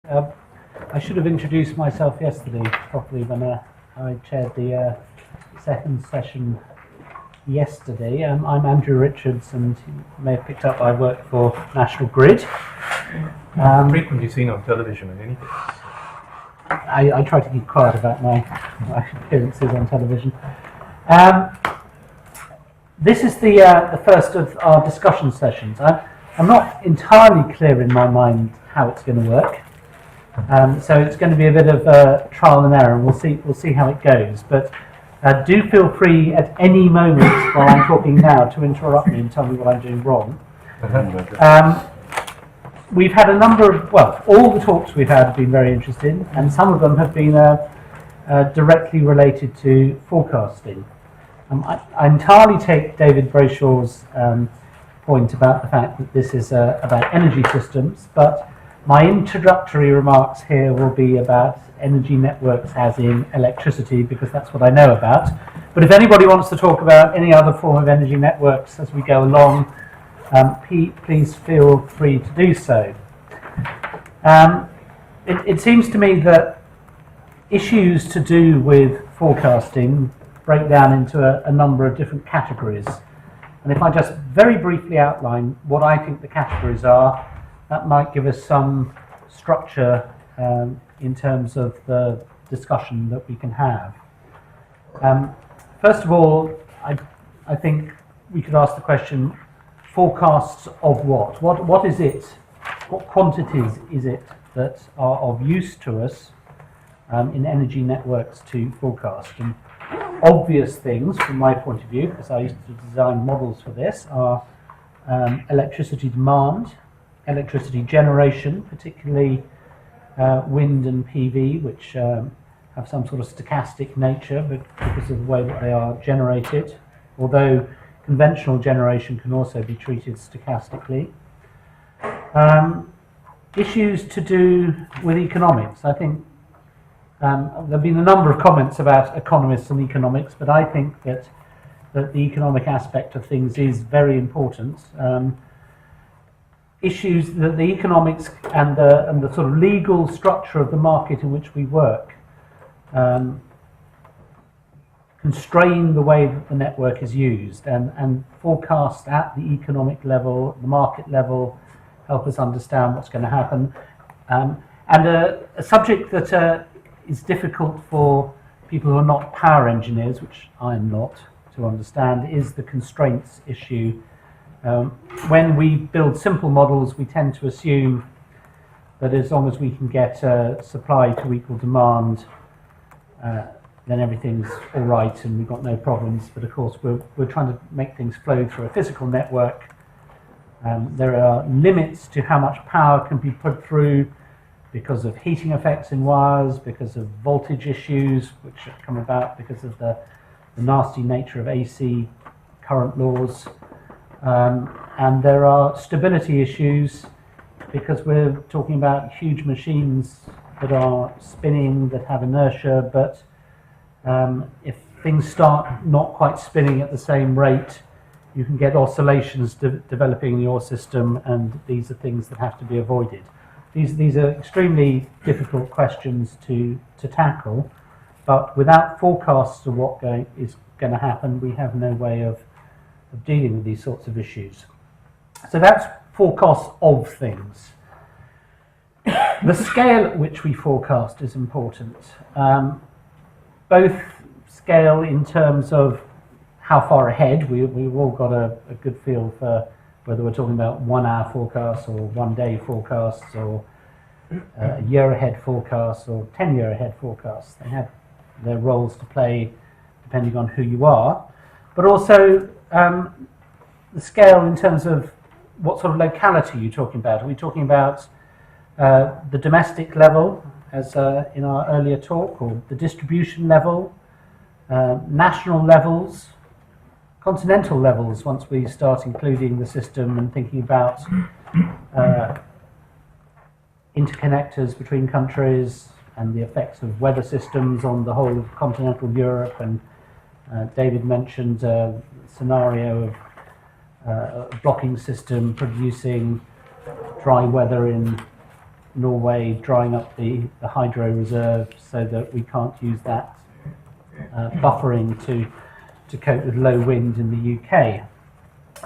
Uh, I should have introduced myself yesterday properly when I chaired the second session yesterday. I'm Andrew Richards, and you may have picked up I work for National Grid. Frequently seen on television in any case. I try to keep quiet about my appearances on television. This is the first of our discussion sessions. I'm not entirely clear in my mind how it's going to work. So it's going to be a bit of trial and error, and we'll see how it goes. But do feel free at any moment while I'm talking now to interrupt me and tell me what I'm doing wrong. We've had a number of, all the talks we've had have been very interesting, and some of them have been directly related to forecasting. I entirely take David Brayshaw's point about the fact that this is about energy systems, but my introductory remarks here will be about energy networks as in electricity, because that's what I know about. But if anybody wants to talk about any other form of energy networks as we go along, please feel free to do so. It seems to me that issues to do with forecasting break down into a number of different categories. And if I just very briefly outline what I think the categories are, that might give us some structure in terms of the discussion that we can have. First of all, I think we could ask the question, forecasts of what? What is it? What quantities is it that are of use to us in energy networks to forecast? And obvious things from my point of view, because I used to design models for this, are electricity demand, electricity generation, particularly wind and PV, which have some sort of stochastic nature because of the way that they are generated, although conventional generation can also be treated stochastically. Issues to do with economics. I think there have been a number of comments about economists and economics, but I think that the economic aspect of things is very important. Issues that the economics and the sort of legal structure of the market in which we work constrain the way that the network is used, and forecasts at the economic level, the market level, help us understand what's going to happen. And a subject that is difficult for people who are not power engineers, which I am not, to understand, is the constraints issue. When we build simple models, we tend to assume that as long as we can get supply to equal demand, then everything's all right and we've got no problems. But of course, we're trying to make things flow through a physical network. There are limits to how much power can be put through because of heating effects in wires, because of voltage issues, which come about because of the nasty nature of AC current laws. And there are stability issues because we're talking about huge machines that are spinning, that have inertia, but if things start not quite spinning at the same rate, you can get oscillations developing in your system, and these are things that have to be avoided. These are extremely difficult questions to tackle, but without forecasts of what is going to happen, we have no way of dealing with these sorts of issues. So that's forecasts of things. The scale at which we forecast is important. Both scale in terms of how far ahead, we've all got a good feel for whether we're talking about 1 hour forecasts or 1 day forecasts or a year ahead forecasts or 10 year ahead forecasts. They have their roles to play depending on who you are, but also the scale in terms of what sort of locality you're talking about. Are we talking about the domestic level, as in our earlier talk, or the distribution level, national levels, continental levels, once we start including the system and thinking about interconnectors between countries and the effects of weather systems on the whole of continental Europe? And David mentioned a scenario of a blocking system producing dry weather in Norway drying up the hydro reserve so that we can't use that buffering to cope with low wind in the UK.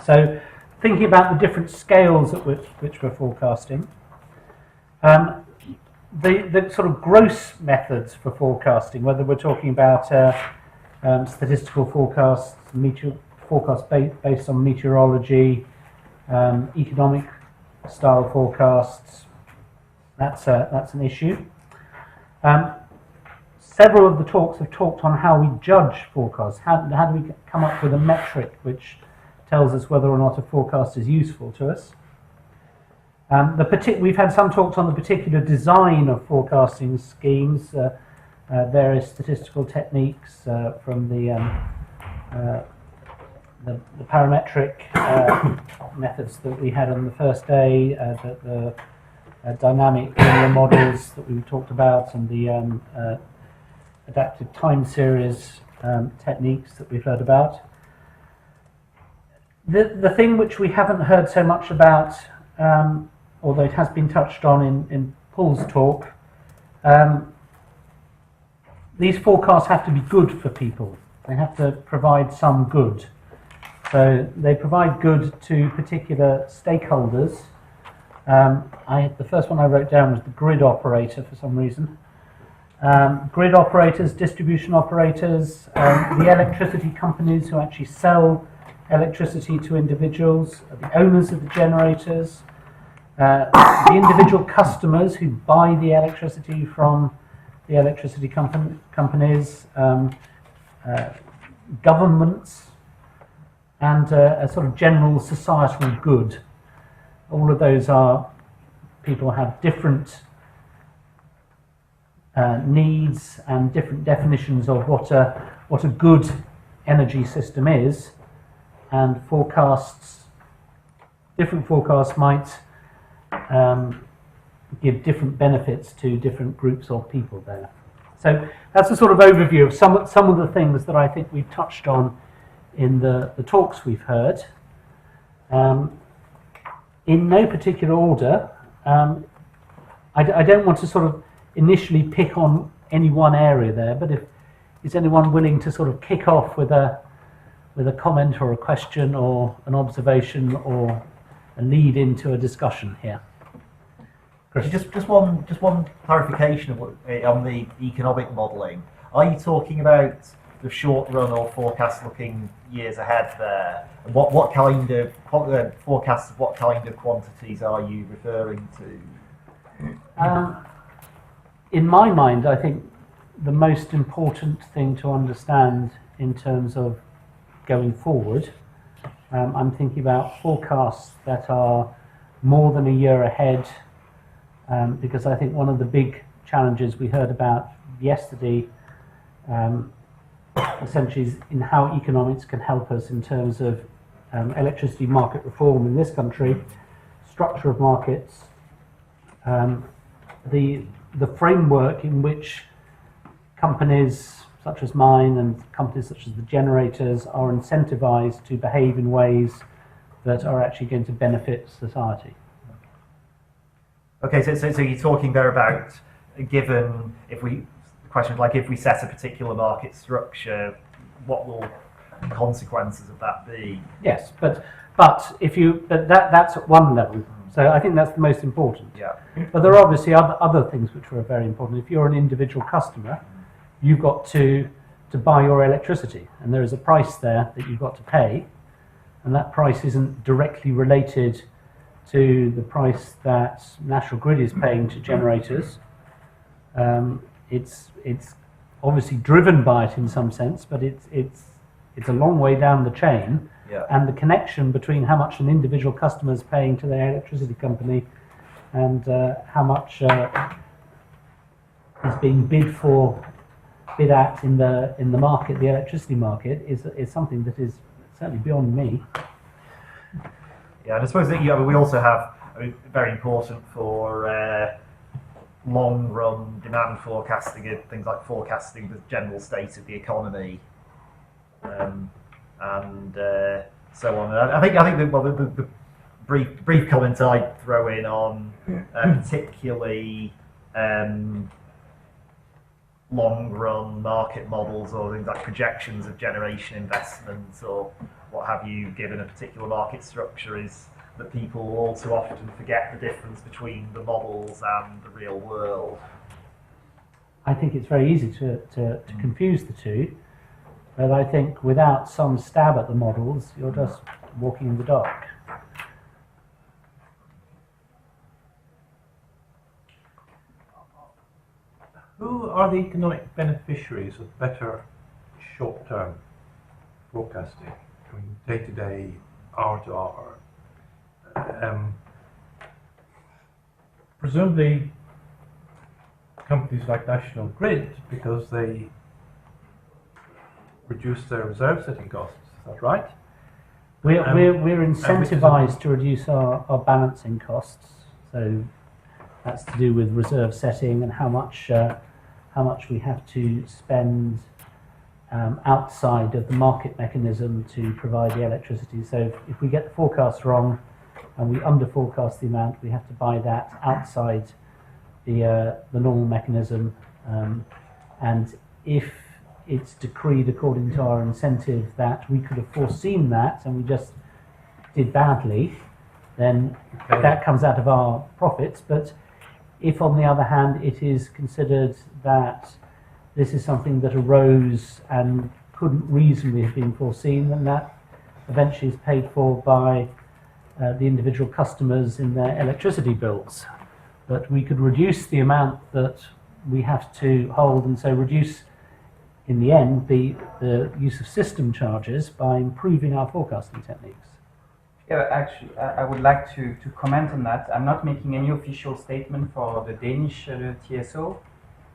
So thinking about the different scales at which we're forecasting, the sort of gross methods for forecasting, whether we're talking about statistical forecasts, forecasts based on meteorology, economic style forecasts, that's an issue. Several of the talks have talked on how we judge forecasts. How do we come up with a metric which tells us whether or not a forecast is useful to us? We've had some talks on the particular design of forecasting schemes, various statistical techniques from the parametric methods that we had on the first day, the dynamic linear models that we talked about, and the adaptive time series techniques that we've heard about. The thing which we haven't heard so much about, although it has been touched on in Paul's talk, these forecasts have to be good for people. They have to provide some good. So they provide good to particular stakeholders. The first one I wrote down was the grid operator for some reason. Grid operators, distribution operators, the electricity companies who actually sell electricity to individuals, the owners of the generators, the individual customers who buy the electricity from the electricity companies, governments, and a sort of general societal good. All of those are, people have different needs and different definitions of what a good energy system is, and different forecasts might give different benefits to different groups of people there. So that's a sort of overview of some of the things that I think we've touched on in the talks we've heard. In no particular order, I don't want to sort of initially pick on any one area there, but is anyone willing to sort of kick off with a comment or a question or an observation or a lead into a discussion here? Just one clarification of on the economic modelling. Are you talking about the short run or forecast looking years ahead there? And what kind of forecasts of what kind of quantities are you referring to? In my mind, I think the most important thing to understand in terms of going forward, I'm thinking about forecasts that are more than a year ahead, because I think one of the big challenges we heard about yesterday essentially is in how economics can help us in terms of electricity market reform in this country, structure of markets, the framework in which companies such as mine and companies such as the generators are incentivized to behave in ways that are actually going to benefit society. Okay, so you're talking there about, given if we set a particular market structure, what will the consequences of that be? Yes, but that's at one level. So I think that's the most important. Yeah. But there are obviously other things which are very important. If you're an individual customer, you've got to buy your electricity, and there is a price there that you've got to pay, and that price isn't directly related to the price that National Grid is paying to generators. It's obviously driven by it in some sense, but it's a long way down the chain. Yeah. And the connection between how much an individual customer is paying to their electricity company and how much is being bid at in the market, the electricity market, is something that is certainly beyond me. Yeah, and I suppose that we also have, very important for long-run demand forecasting, things like forecasting the general state of the economy, and so on. And I think the brief comment I'd throw in on particularly long-run market models or things like projections of generation investments or what have you, given a particular market structure, is that people all too often forget the difference between the models and the real world. I think it's very easy to confuse the two, but I think without some stab at the models, you're just walking in the dark. Who are the economic beneficiaries of better short-term forecasting? I mean, day-to-day, hour-to-hour. Presumably, companies like National Grid, because they reduce their reserve setting costs. Is that right? We're incentivized to reduce our balancing costs. So that's to do with reserve setting and how much we have to spend outside of the market mechanism to provide the electricity. So if we get the forecast wrong and we under forecast the amount, we have to buy that outside the normal mechanism. And if it's decreed according to our incentive that we could have foreseen that and we just did badly, then that comes out of our profits. But if, on the other hand, it is considered that this is something that arose and couldn't reasonably have been foreseen, then that eventually is paid for by the individual customers in their electricity bills. But we could reduce the amount that we have to hold, and so reduce, in the end, the use of system charges by improving our forecasting techniques. Yeah, actually, I would like to comment on that. I'm not making any official statement for the Danish TSO,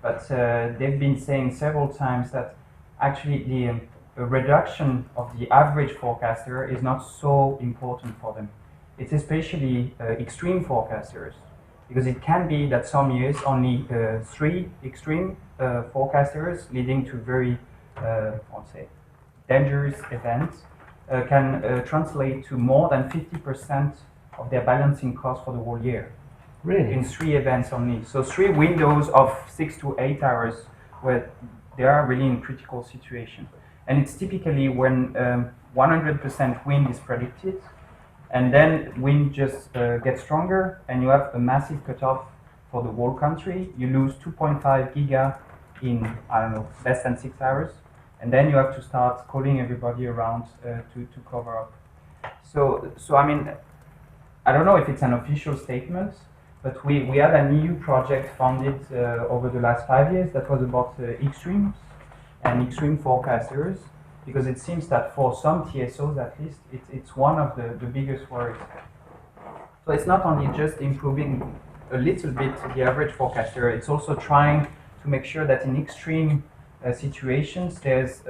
but they've been saying several times that actually the reduction of the average forecaster is not so important for them. It's especially extreme forecasters, because it can be that some years only 3 extreme forecasters leading to very, I'd say, dangerous events can translate to more than 50% of their balancing cost for the whole year. Really? In 3 events only. So 3 windows of 6 to 8 hours where they are really in critical situation. And it's typically when 100% wind is predicted, and then wind just gets stronger, and you have a massive cutoff for the whole country. You lose 2.5 giga in, I don't know, less than 6 hours. And then you have to start calling everybody around to cover up. So I mean, I don't know if it's an official statement, but we had an EU project funded over the last 5 years that was about extremes and extreme forecasters, because it seems that for some TSOs at least, it's one of the biggest worries. So it's not only just improving a little bit the average forecaster, it's also trying to make sure that in extreme situations there's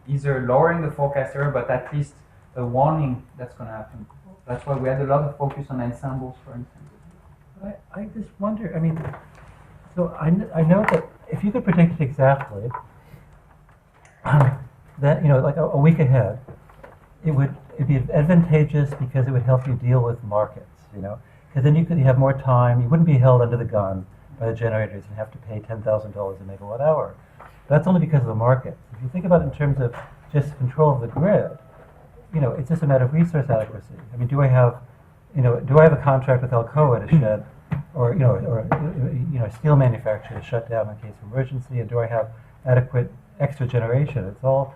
either lowering the forecaster, but at least a warning that's going to happen. That's why we had a lot of focus on ensembles, for instance. I just wonder, I mean, so I know that if you could predict it exactly, that, you know, like a week ahead, it'd be advantageous because it would help you deal with markets, you know, because then you could have more time. You wouldn't be held under the gun by the generators and have to pay $10,000 a megawatt hour. That's only because of the markets. If you think about it in terms of just control of the grid, you know, it's just a matter of resource adequacy. I mean, do I have a contract with Alcoa to shed, or a steel manufacturer to shut down in case of emergency, and do I have adequate extra generation? It's all,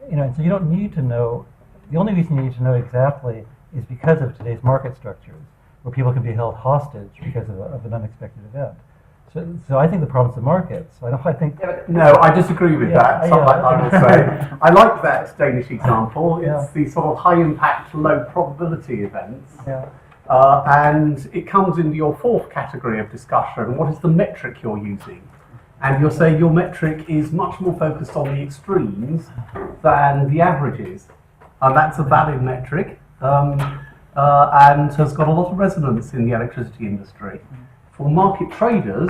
you know, and so you don't need to know. The only reason you need to know exactly is because of today's market structures, where people can be held hostage because of an unexpected event. So I think the problem's the markets. I think. No, I disagree with that. I will say. I like that Danish example. It's the sort of high impact, low probability events. Yeah. And it comes into your fourth category of discussion. What is the metric you're using? And you're saying your metric is much more focused on the extremes than the averages. And that's a valid metric and has got a lot of resonance in the electricity industry. For market traders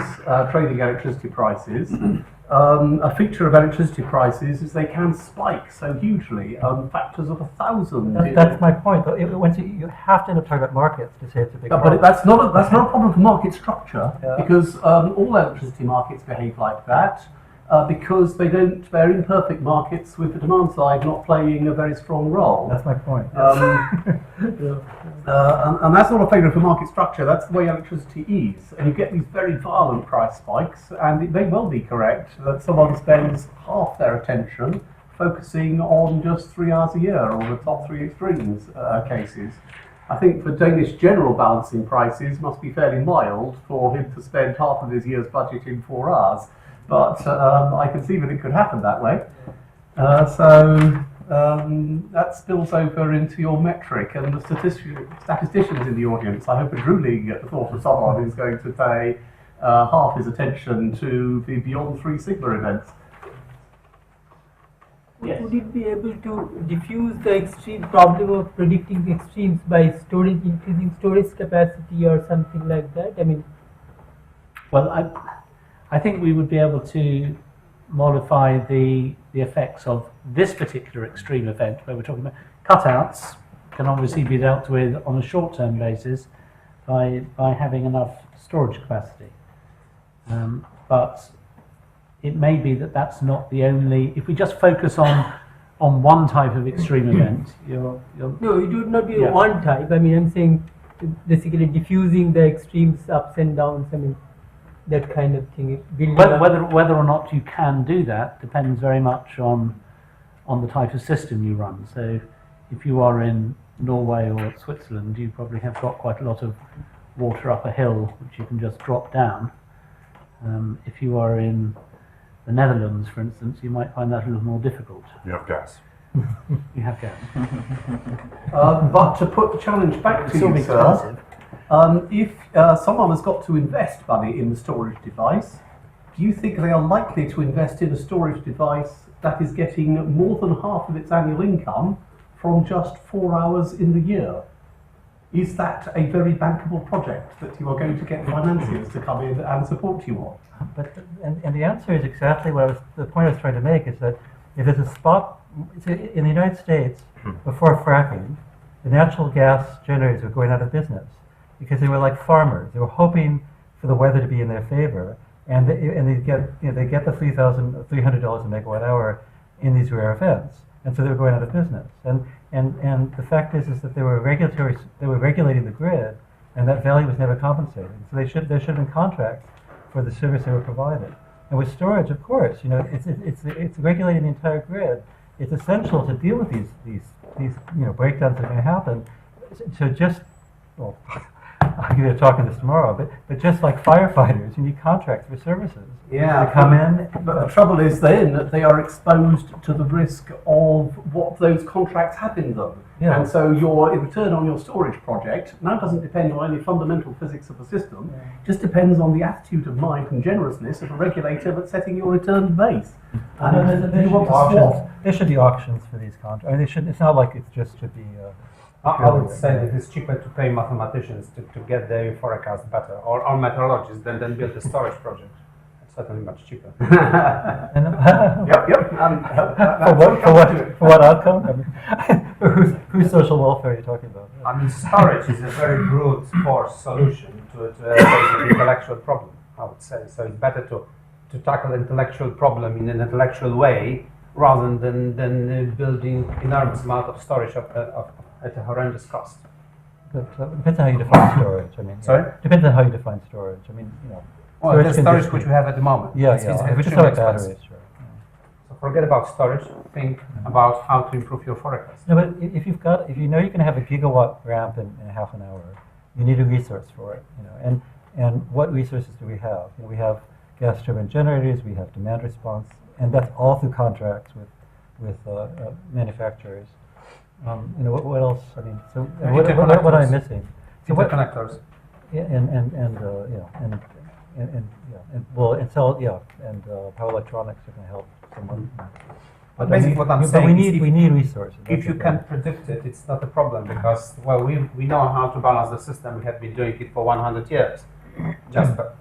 trading electricity prices, A feature of electricity prices is they can spike so hugely, factors of 1,000. That's my point. Once you have to end up talking about markets to say it's a big problem. But that's not a problem for market structure, Yeah. because all electricity markets behave like that, because they're imperfect markets with the demand side not playing a very strong role. That's my point. And that's not a failure for market structure, that's the way electricity is. And you get these very violent price spikes, and it may well be correct that someone spends half their attention focusing on just 3 hours a year, or the top 3 extremes cases. I think for Danish general balancing prices must be fairly mild for him to spend half of his year's budget in 4 hours. But I can see that it could happen that way. That spills over into your metric, and the statisticians in the audience, I hope, are drooling at the thought of someone who's going to pay half his attention to the beyond 3 sigma events. Yes. Would it be able to diffuse the extreme problem of predicting the extremes by increasing storage capacity or something like that? I mean, Well, I think we would be able to modify the effects of this particular extreme event where we're talking about cutouts can obviously be dealt with on a short-term basis by having enough storage capacity. But it may be that that's not the only. If we just focus on one type of extreme event, you're no, it would not be Yeah. one type. I mean, I'm saying basically diffusing the extremes, ups and downs. I mean, that kind of thing. whether or not you can do that depends very much on the type of system you run. So if you are in Norway or Switzerland, you probably have got quite a lot of water up a hill which you can just drop down. If you are in the Netherlands, for instance, you might find that a little more difficult. You have gas. You have gas. But to put the challenge back to It's all you, sir, expensive. if someone has got to invest money in the storage device, do you think they are likely to invest in a storage device that is getting more than half of its annual income from just 4 hours in the year? Is that a very bankable project that you are going to get financiers to come in and support you on? But and the answer is exactly the point I was trying to make is that if there's a spot in the United States before fracking, the natural gas generators were going out of business because they were like farmers. They were hoping for the weather to be in their favor, and they get the $300 a megawatt hour in these rare events, and so they were going out of business. And the fact is that they were regulating the grid, and that value was never compensated. So there should have been contracts for the service they were provided. And with storage, of course, it's regulating the entire grid. It's essential to deal with these breakdowns that are going to happen. So I'll give you a talk on this tomorrow, but just like firefighters, you need contracts for services. Yeah, They come in. But the trouble is then that they are exposed to the risk of what those contracts have in them. Yeah. And so your return on your storage project now doesn't depend on any fundamental physics of the system, it just depends on the attitude of mind and generousness of a regulator that's setting your return base. And you want to swap. There should be auctions for these contracts. I mean, it's not like it just should be. I would say that it's cheaper to pay mathematicians to get their forecast better, or meteorologists than build a storage project. It's certainly much cheaper. Yep. For what outcome? I mean, whose social welfare are you talking about? I mean, storage is a very brute force solution to a basic intellectual problem, I would say. So it's better to tackle an intellectual problem in an intellectual way rather than building enormous amount of storage at a horrendous cost. But depends on how you define storage. I mean, Sorry? Depends on how you define storage. I mean, Well, the can storage just which be- we have at the moment. Yeah, It's if it's just extremely like batteries, expensive. sure. So forget about storage. Think about how to improve your forecast. No, but if you know you're going to have a gigawatt ramp in half an hour, you need a resource for it. And what resources do we have? We have gas turbine generators, we have demand response, and that's all through contracts with manufacturers. What else? I mean, so what am I missing? So what? Interconnectors. Yeah, and power electronics are going to help someone. But basically what I'm saying we is need resources. If That's you the can problem. predict it, it's not a problem because, well, we know how to balance the system. We have been doing it for 100 years.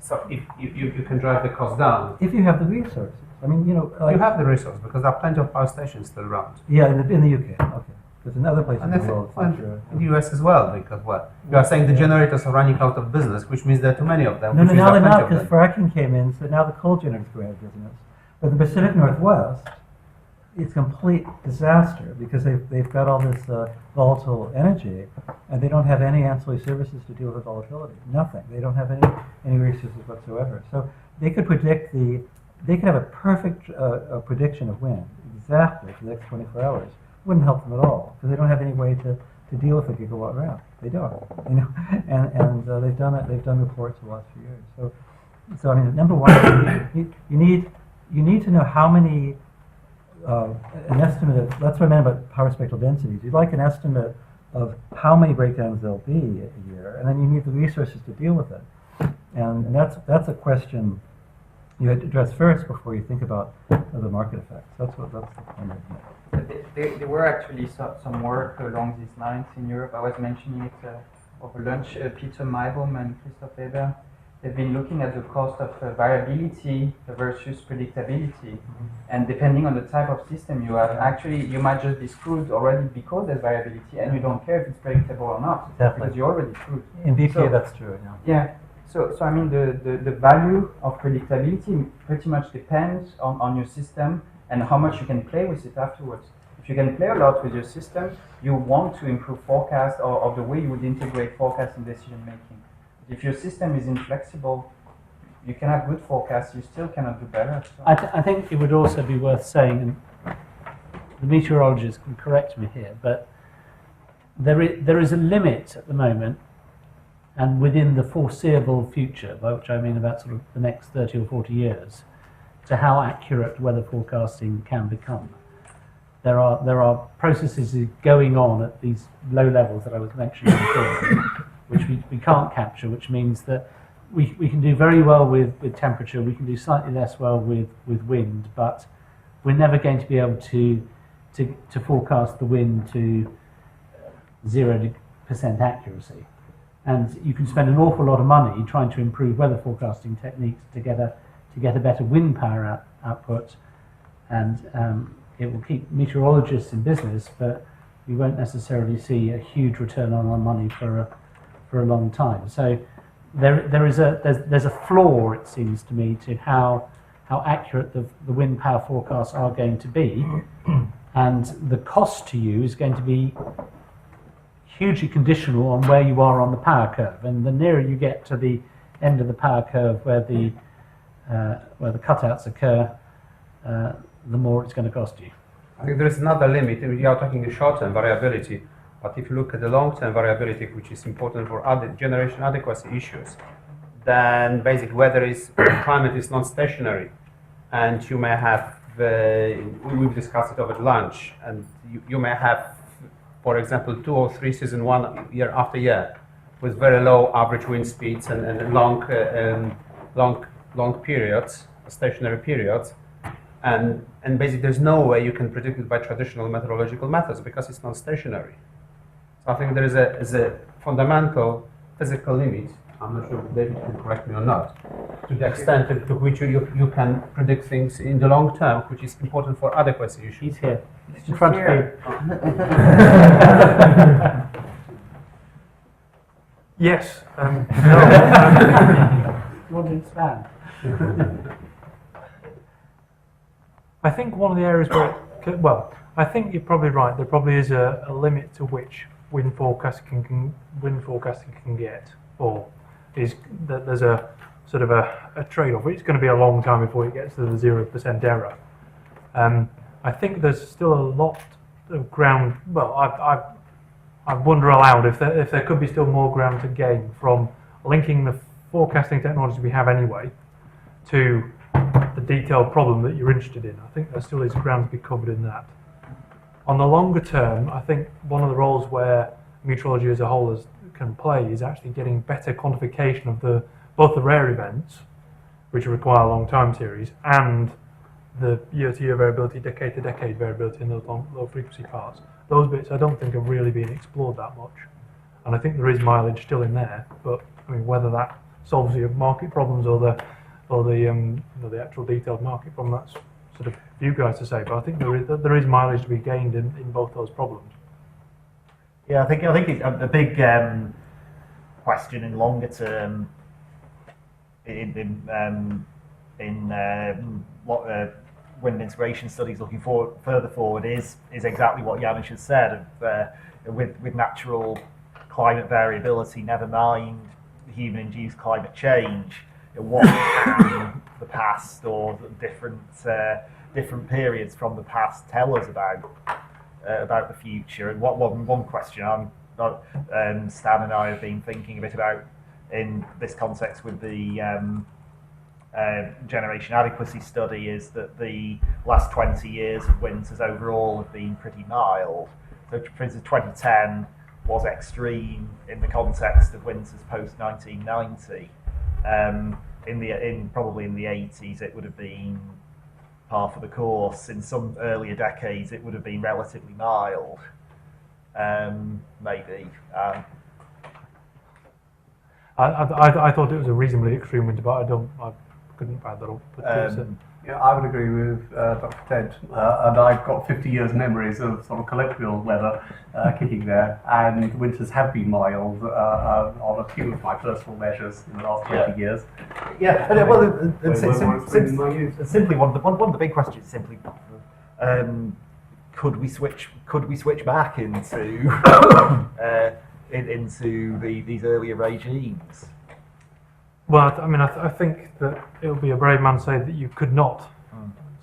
So if you can drive the cost down. If you have the resources, I mean, you know, like, You have the resource because there are plenty of power stations still around. yeah, in the UK, okay. There's another place in And the world, for sure. in the US as well, because what? You are saying the generators are running out of business, which means there are too many of them. No, which no, means now there they're are not, plenty because of them. fracking came in, so now the coal generators go out of business. But the Pacific Northwest, it's complete disaster because they've got all this volatile energy, and they don't have any ancillary services to deal with volatility. Nothing. They don't have any resources whatsoever. So they could they could have a perfect prediction of wind exactly for the next 24 hours. Wouldn't help them at all because they don't have any way to deal with a gigawatt round. They don't, you know, and they've done it. They've done reports the last few years. So I mean, number one, you need to know how many. An estimate of, that's what I meant about power spectral densities. You'd like an estimate of how many breakdowns there'll be a year, and then you need the resources to deal with it. And that's a question you had to address first before you think about the market effects. That's the point of it. There were actually some work along these lines in Europe. I was mentioning it over lunch. Peter Maibom and Christoph Weber, they've been looking at the cost of variability versus predictability. And depending on the type of system you have, actually you might just be screwed already because there's variability and you don't care if it's predictable or not, Exactly. because you're already screwed. In BPA, So- that's true. Yeah. Yeah. So I mean, the value of predictability pretty much depends on your system and how much you can play with it afterwards. If you can play a lot with your system, you want to improve forecast or the way you would integrate forecast in decision making. If your system is inflexible, you can have good forecasts, you still cannot do better. So. I think it would also be worth saying, and the meteorologists can correct me here, but there is a limit at the moment, and within the foreseeable future, by which I mean about sort of the next 30 or 40 years, to how accurate weather forecasting can become. There are processes going on at these low levels that I was mentioning before, which we can't capture, which means that we can do very well with temperature, we can do slightly less well with wind, but we're never going to be able to forecast the wind to 0% accuracy. And you can spend an awful lot of money trying to improve weather forecasting techniques to get a better wind power output, and it will keep meteorologists in business, but we won't necessarily see a huge return on our money for a long time. So there's a flaw, it seems to me, to how accurate the wind power forecasts are going to be, and the cost to you is going to be hugely conditional on where you are on the power curve. And the nearer you get to the end of the power curve where the cutouts occur, the more it's going to cost you. I think there is another limit. We are talking the short-term variability, but if you look at the long-term variability, which is important for generation adequacy issues, then basically climate is non-stationary, and you may have, we've discussed it over lunch, and you may have, for example, 2 or 3 seasons, one year after year, with very low average wind speeds and long periods, stationary periods. And basically, there's no way you can predict it by traditional meteorological methods because it's non-stationary. So I think there is a fundamental physical limit. I'm not sure if David can correct me or not, to the extent to which you can predict things in the long term, which is important for adequacy issues. He's here. In front of you. Yes. You want to expand? I think one of the areas where, I think you're probably right. There probably is a limit to which wind forecasting can get, or is that there's a sort of a trade-off. It's going to be a long time before it gets to the 0% error. I think there's still a lot of ground. Well, I wonder aloud if there could be still more ground to gain from linking the forecasting technology we have anyway to the detailed problem that you're interested in. I think there still is ground to be covered in that. On the longer term, I think one of the roles where meteorology as a whole can play is actually getting better quantification of both the rare events, which require a long time series, and the year-to-year variability, decade-to-decade variability in those low frequency parts. Those bits I don't think have really been explored that much, and I think there is mileage still in there. But I mean, whether that solves your market problems or the actual detailed market problem, sort of for you guys to say, but I think there is mileage to be gained in both those problems. Yeah, I think it's a big question in longer term. Wind integration studies looking further forward is exactly what Janusz has said. With natural climate variability, never mind human-induced climate change, what can the past or the different periods from the past tell us about the future? And one question Stan and I have been thinking a bit about in this context with the generation adequacy study is that the last 20 years of winters overall have been pretty mild. So, for instance, 2010 was extreme in the context of winters post 1990. Probably in the 80s, it would have been par for the course. In some earlier decades, it would have been relatively mild, maybe. I thought it was a reasonably extreme winter, but I couldn't add that up. But yeah, I would agree with Dr. Ted, and I've got 50 years memories of sort of colloquial weather kicking there, and winters have been mild on a few of my personal measures in the last 20 years. Yeah, simply one of the big questions is simply could we switch back into these earlier regimes? Well, I mean, I think that it would be a brave man to say that you could not,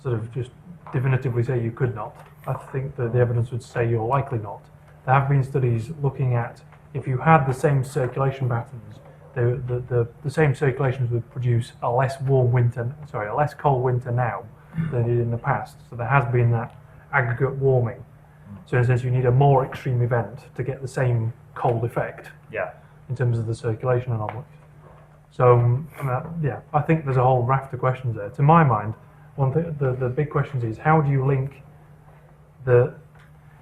sort of just definitively say you could not. I think that the evidence would say you're likely not. There have been studies looking at if you had the same circulation patterns, the same circulations would produce a less cold winter now than it did in the past. So there has been that aggregate warming. So in a sense, you need a more extreme event to get the same cold effect. Yeah. In terms of the circulation anomalies. So, I think there's a whole raft of questions there. To my mind, the big questions is how do you link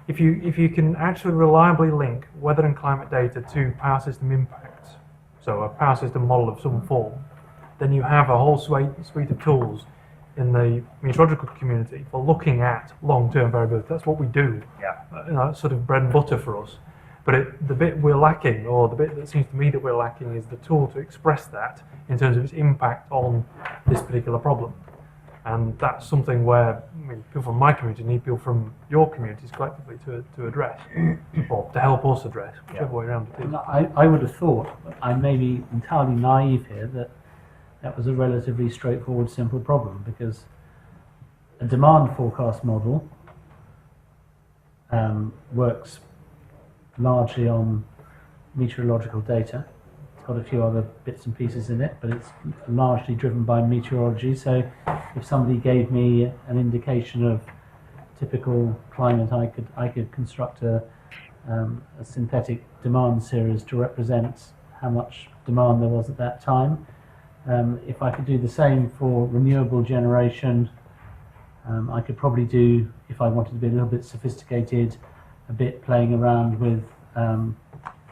if you can actually reliably link weather and climate data to power system impacts, so a power system model of some form, then you have a whole suite of tools in the meteorological community for looking at long-term variability. That's what we do. Yeah. It's sort of bread and butter for us. But the bit we're lacking, or the bit that seems to me that we're lacking, is the tool to express that in terms of its impact on this particular problem. And that's something where people from my community need people from your communities collectively to address, or to help us address, whichever way around it is. I would have thought, I may be entirely naive here, that was a relatively straightforward, simple problem, because a demand forecast model works largely on meteorological data. It's got a few other bits and pieces in it, but it's largely driven by meteorology. So if somebody gave me an indication of typical climate, I could construct a synthetic demand series to represent how much demand there was at that time. If I could do the same for renewable generation, I could probably do, if I wanted to be a little bit sophisticated, a bit playing around with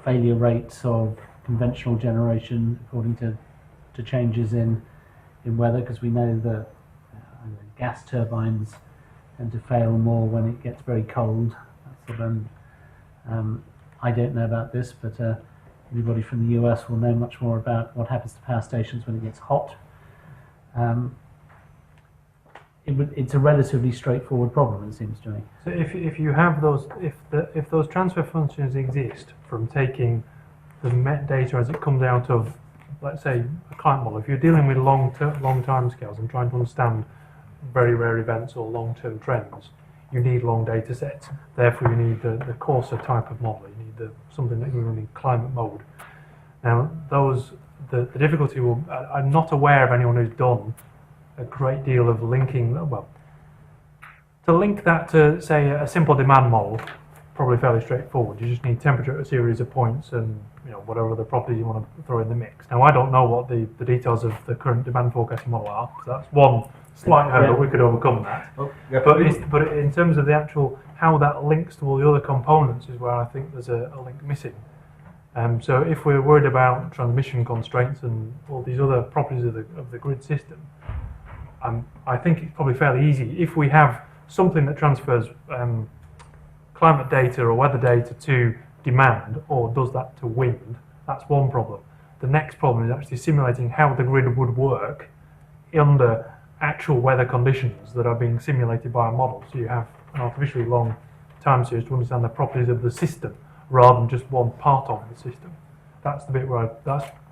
failure rates of conventional generation according to changes in weather, because we know that gas turbines tend to fail more when it gets very cold. I don't know about this, but everybody from the US will know much more about what happens to power stations when it gets hot. It's a relatively straightforward problem, it seems to me. So if you have those, if those transfer functions exist from taking the met data as it comes out of, let's say, a climate model, if you're dealing with long time scales and trying to understand very rare events or long-term trends, you need long data sets. Therefore, you need the coarser type of model. You need something that you run in climate mode. Now, the difficulty will. I'm not aware of anyone who's done a great deal of linking. Well, to link that to, say, a simple demand model, probably fairly straightforward. You just need temperature at a series of points and whatever other properties you want to throw in the mix. Now, I don't know what the details of the current demand forecasting model are, so that's one slight hurdle. We could overcome that. But in terms of the actual how that links to all the other components is where I think there's a link missing. So if we're worried about transmission constraints and all these other properties of the grid system, I think it's probably fairly easy. If we have something that transfers climate data or weather data to demand, or does that to wind, that's one problem. The next problem is actually simulating how the grid would work under actual weather conditions that are being simulated by a model. So you have an artificially long time series to understand the properties of the system rather than just one part of the system. That's the bit where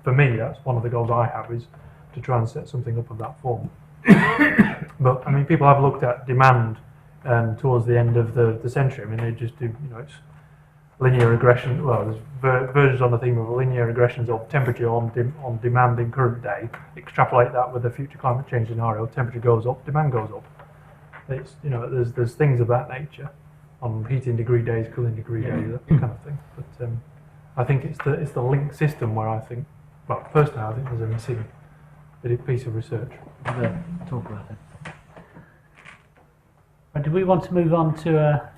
for me, that's one of the goals I have, is to try and set something up of that form. But I mean, people have looked at demand towards the end of the century. I mean, they just do, it's linear regression. Well, there's versions on the theme of linear regressions of temperature on demand in current day. Extrapolate that with the future climate change scenario. Temperature goes up, demand goes up. It's, there's things of that nature on heating degree days, cooling degree days, that kind of thing. But I think it's the linked system where I think, well, personally, I think there's a missing piece of research. We'll talk about it. But do we want to move on to a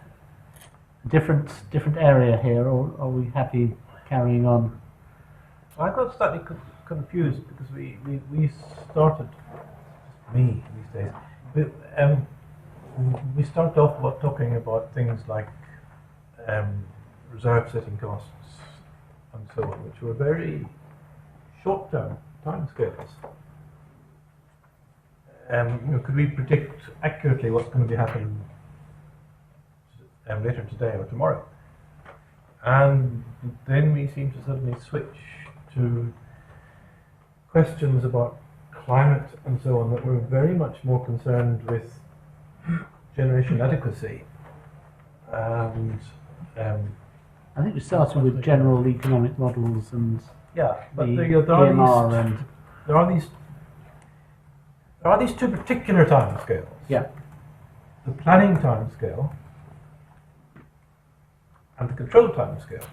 different area here, or are we happy carrying on? I got slightly confused because we started, me these days, we started off talking about things like reserve setting costs and so on, which were very short-term timescales. Could we predict accurately what's going to be happening later today or tomorrow? And then we seem to suddenly switch to questions about climate and so on that were very much more concerned with generation adequacy. And I think we started with general economic models and yeah, but the there are these two particular timescales. Yeah. The planning timescale and the control timescale.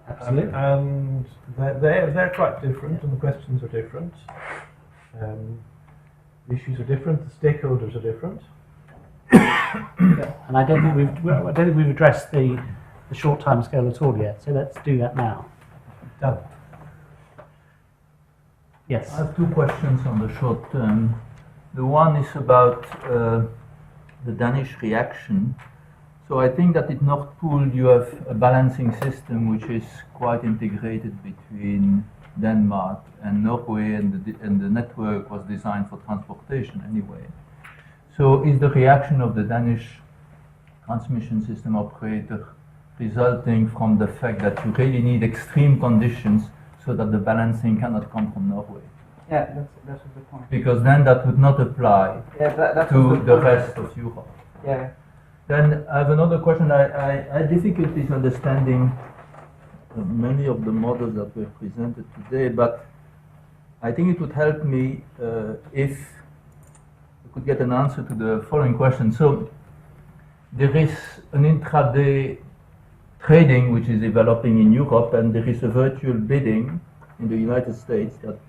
Absolutely. And they're quite different, and the questions are different. The issues are different. The stakeholders are different. Yeah. And I don't think we've addressed the short time scale at all yet. So let's do that now. Done. Yes. I have two questions on the short term. The one is about the Danish reaction. So I think that in Nord Pool you have a balancing system which is quite integrated between Denmark and Norway, and the network was designed for transportation anyway. So is the reaction of the Danish transmission system operator resulting from the fact that you really need extreme conditions so that the balancing cannot come from Norway? Yeah, that's a good point. Because then that would not apply to the rest of Europe. Yeah. Then I have another question. I had difficulties understanding many of the models that were presented today, but I think it would help me if we could get an answer to the following question. So there is an intraday trading which is developing in Europe, and there is a virtual bidding in the United States that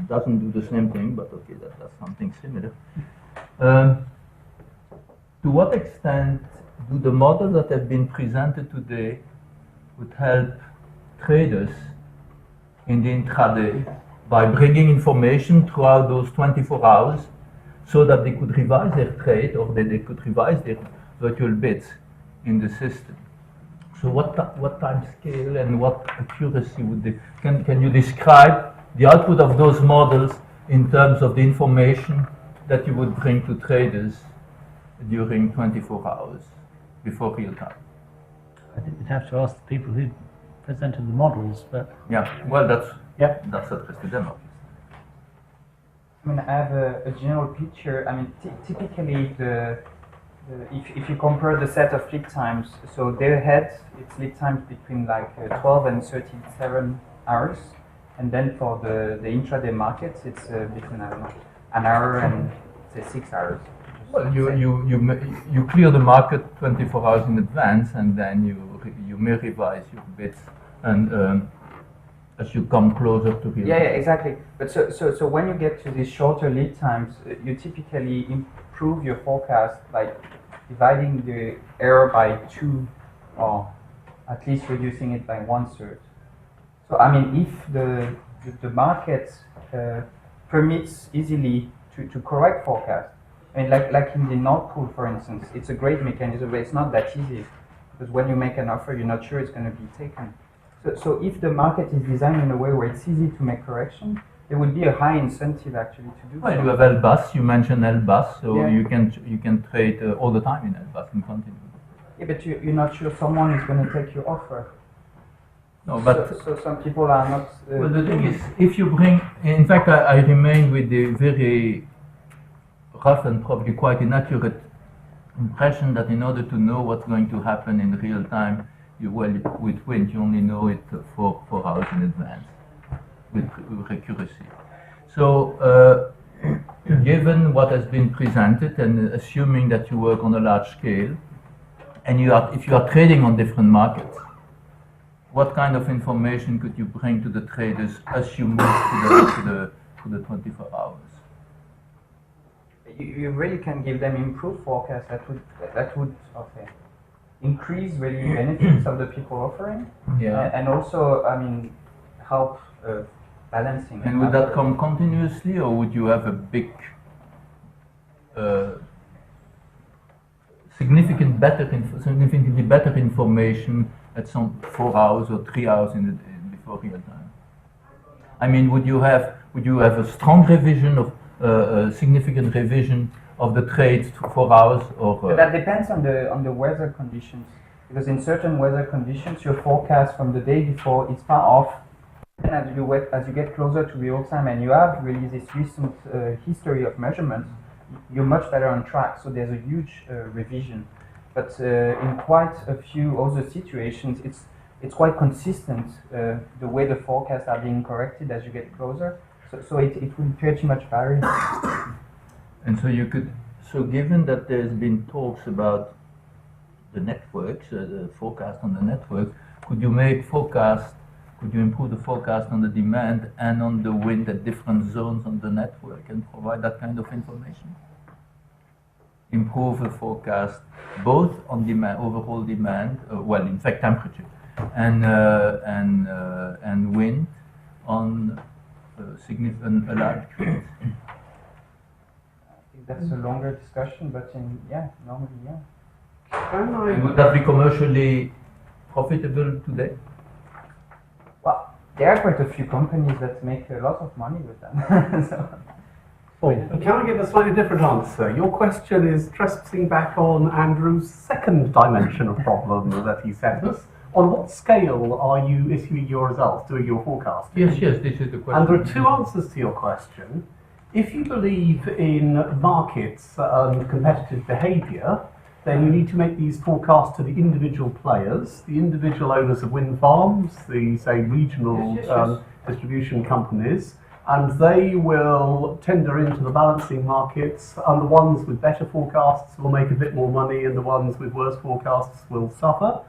doesn't do the same thing, but okay, that's something similar. To what extent do the models that have been presented today would help traders in the intraday by bringing information throughout those 24 hours so that they could revise their trade, or that they could revise their virtual bids in the system? So what time scale and what accuracy would they, can you describe the output of those models in terms of the information that you would bring to traders during 24 hours before real time? I think we'd have to ask the people who presented the models, but Yeah, well, that's addressed to them, obviously. I mean, I have a general picture. I mean, typically if you compare the set of lead times, so their head, it's lead times between like 12 and 37 hours, and then for the intraday markets, it's between, I don't know, an hour and say 6 hours. Well, you clear the market 24 hours in advance, and then you may revise your bids, and as you come closer to real Yeah, exactly. But so when you get to these shorter lead times, you typically improve your forecast by dividing the error by 2, or at least reducing it by 1/3. So I mean, if the market permits easily to correct forecasts. I mean, like in the Nord Pool, for instance, it's a great mechanism, but it's not that easy because when you make an offer, you're not sure it's going to be taken. So if the market is designed in a way where it's easy to make correction, there would be a high incentive actually to do Well, so. you have LBUS, you mentioned LBUS, so Yeah. you can trade all the time in LBUS and continue. Yeah, but you're not sure someone is going to take your offer. No, but So some people are not. well, the thing is, if you bring, in fact, I remain with the very rough and probably quite inaccurate impression that in order to know what's going to happen in real time, with wind, you only know it 4 hours in advance with accuracy. So, given what has been presented and assuming that you work on a large scale, and if you are trading on different markets, what kind of information could you bring to the traders as you move to the 24 hours? You really can give them improved forecasts that would increase really benefits of the people offering, and also I mean help balancing. And would that come continuously, or would you have a big, significantly better information at some 4 hours or 3 hours before real time? I mean, would you have a strong revision of a significant revision of the trades to 4 hours, or? But that depends on the weather conditions, because in certain weather conditions, your forecast from the day before is far off. And as you get closer to real time, and you have really this recent history of measurements, you're much better on track. So there's a huge revision. But in quite a few other situations, it's quite consistent the way the forecasts are being corrected as you get closer. So it will pretty much vary. And so given that there's been talks about the networks, the forecast on the network, could you improve the forecast on the demand and on the wind at different zones on the network and provide that kind of information? Improve the forecast both on demand, overall demand, in fact temperature, and wind on significant large trades. I think that's a longer discussion, but normally, yeah. And would that be commercially profitable today? Well, there are quite a few companies that make a lot of money with them. Can I give a slightly different answer? Your question is trespassing back on Andrew's second dimension of problem that he sent us. On what scale are you issuing your results, doing your forecast? Yes, this is the question. And there are two answers to your question. If you believe in markets and competitive behaviour, then you need to make these forecasts to the individual players, the individual owners of wind farms, the, say, regional distribution companies, and they will tender into the balancing markets, and the ones with better forecasts will make a bit more money, and the ones with worse forecasts will suffer.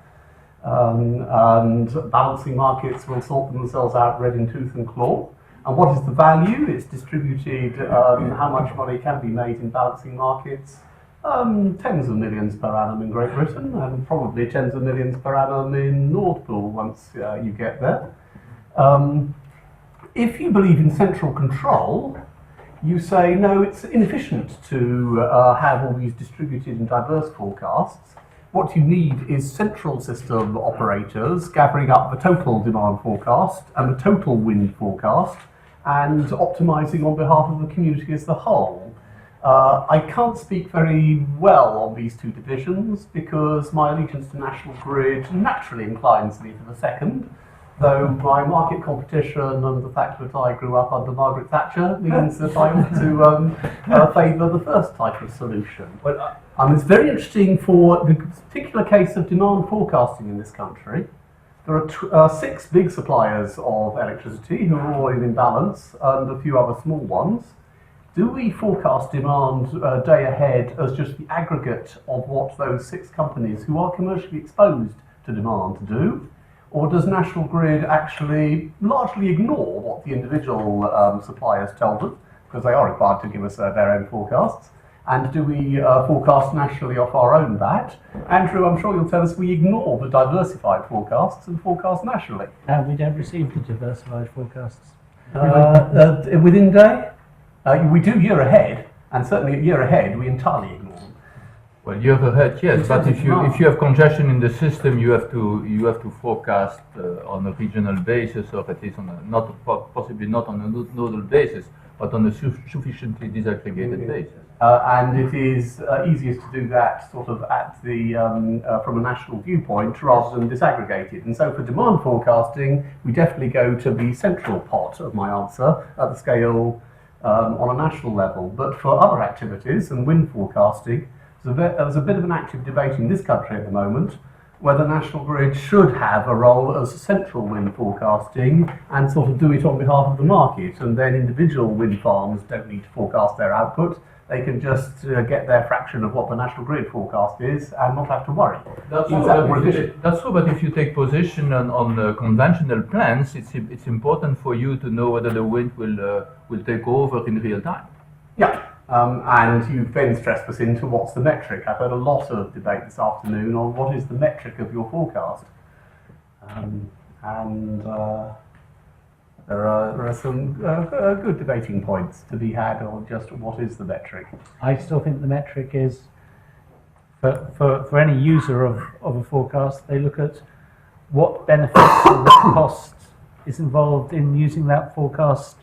And balancing markets will sort themselves out red in tooth and claw. And what is the value? It's distributed, how much money can be made in balancing markets. Tens of millions per annum in Great Britain, and probably tens of millions per annum in Nord Pool once you get there. If you believe in central control, you say, no, it's inefficient to have all these distributed and diverse forecasts. What you need is central system operators gathering up the total demand forecast and the total wind forecast and optimising on behalf of the community as a whole. I can't speak very well on these two divisions because my allegiance to National Grid naturally inclines me for the second, though my market competition and the fact that I grew up under Margaret Thatcher means that I ought to favour the first type of solution. It's very interesting for the particular case of demand forecasting in this country. There are 6 big suppliers of electricity who are all in imbalance and a few other small ones. Do we forecast demand day ahead as just the aggregate of what those 6 companies who are commercially exposed to demand do? Or does National Grid actually largely ignore what the individual suppliers tell them, because they are required to give us their own forecasts? And do we forecast nationally off our own bat? Andrew, I'm sure you'll tell us we ignore the diversified forecasts and forecast nationally. We don't receive the diversified forecasts. Within day? We do year ahead, and certainly at year ahead we entirely ignore them. Well, year ahead, yes, In but terms of demand. if you have congestion in the system, you have to forecast on a regional basis, or at least on possibly not on a nodal basis, but on a sufficiently disaggregated basis. And it is easiest to do that sort of at the from a national viewpoint rather than disaggregated. And so for demand forecasting, we definitely go to the central pot of my answer at the scale on a national level. But for other activities and wind forecasting, there's a bit of an active debate in this country at the moment whether National Grid should have a role as central wind forecasting and sort of do it on behalf of the market, and then individual wind farms don't need to forecast their output. They can just get their fraction of what the National Grid forecast is and not have to worry. That's true, but if you take position on the conventional plans, it's important for you to know whether the wind will take over in real time. Yeah. And you then stressed us into what's the metric. I've heard a lot of debate this afternoon on what is the metric of your forecast. There are some good debating points to be had on just what is the metric. I still think the metric is, for any user of a forecast, they look at what benefits or what costs is involved in using that forecast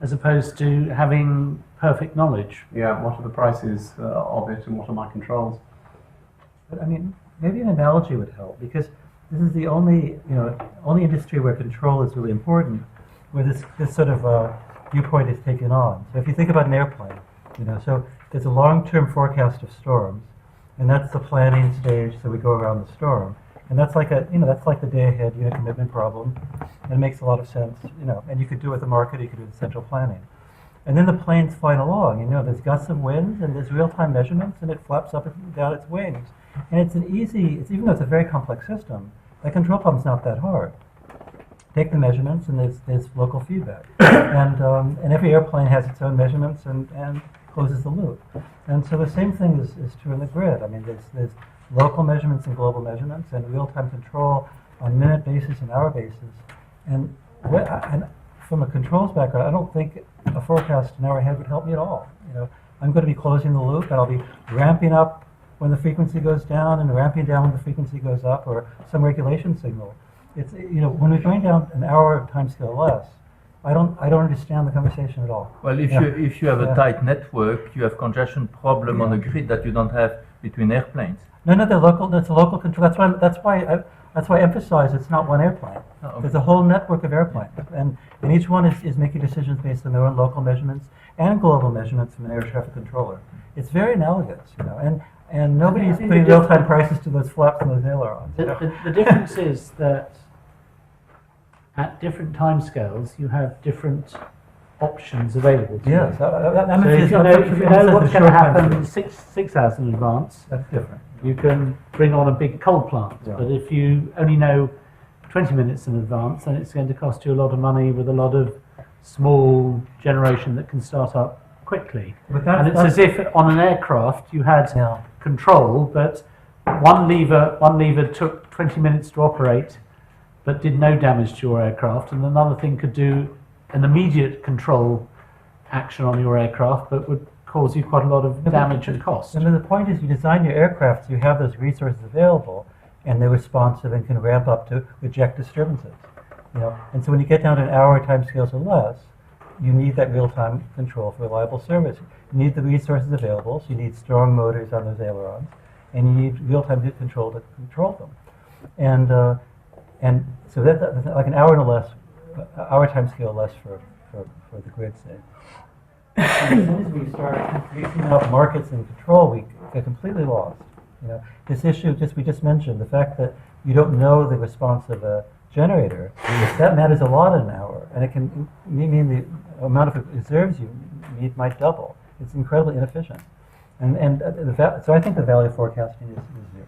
as opposed to having perfect knowledge. Yeah, what are the prices of it and what are my controls? But I mean, maybe an analogy would help, because this is the only industry where control is really important, where this sort of viewpoint is taken on. So if you think about an airplane, so there's a long-term forecast of storms, and that's the planning stage. So we go around the storm, and that's like the day ahead unit commitment problem, and it makes a lot of sense, And you could do it with the market, you could do it with central planning. And then the plane's flying along, there's gusts of wind and there's real-time measurements and it flaps up and down its wings. And even though it's a very complex system, that control problem's not that hard. Take the measurements and there's local feedback. And every airplane has its own measurements and closes the loop. And so the same thing is true in the grid. I mean, there's local measurements and global measurements and real-time control on minute basis and hour basis. And from a controls background, I don't think a forecast an hour ahead would help me at all. I'm going to be closing the loop, and I'll be ramping up when the frequency goes down and ramping down when the frequency goes up, or some regulation signal. It's when we're going down an hour timescale less, I don't understand the conversation at all. Well, if you have a tight network, you have congestion problem on the grid that you don't have between airplanes. No, they're local. That's a local control. That's why I emphasize it's not one airplane. Oh, okay. There's a whole network of airplanes, and each one is making decisions based on their own local measurements and global measurements from an air traffic controller. It's very analogous, and nobody's putting real-time prices to those flaps and those ailerons. The difference is that at different timescales you have different options available to Yes, you. So if you know what's going to happen 6 hours in advance, that's different. you can bring on a big coal plant. Yeah. But if you only know 20 minutes in advance, then it's going to cost you a lot of money with a lot of small generation that can start up quickly. And it's as if on an aircraft you had control, but one lever took 20 minutes to operate but did no damage to your aircraft, and another thing could do an immediate control action on your aircraft but would cause you quite a lot of damage and cost. And the point is, you design your aircraft so you have those resources available, and they're responsive and can ramp up to reject disturbances. And so when you get down to an hour timescales or less, you need that real-time control for reliable service. You need the resources available, so you need strong motors on those ailerons, and you need real-time control to control them. And so that's like an hour and less, hour timescale less for the grid, say. As soon as we start mixing up markets and control, we get completely lost. This issue we just mentioned, the fact that you don't know the response of a generator, that matters a lot in an hour, and it can mean the amount of reserves you need might double. It's incredibly inefficient. So I think the value of forecasting is zero.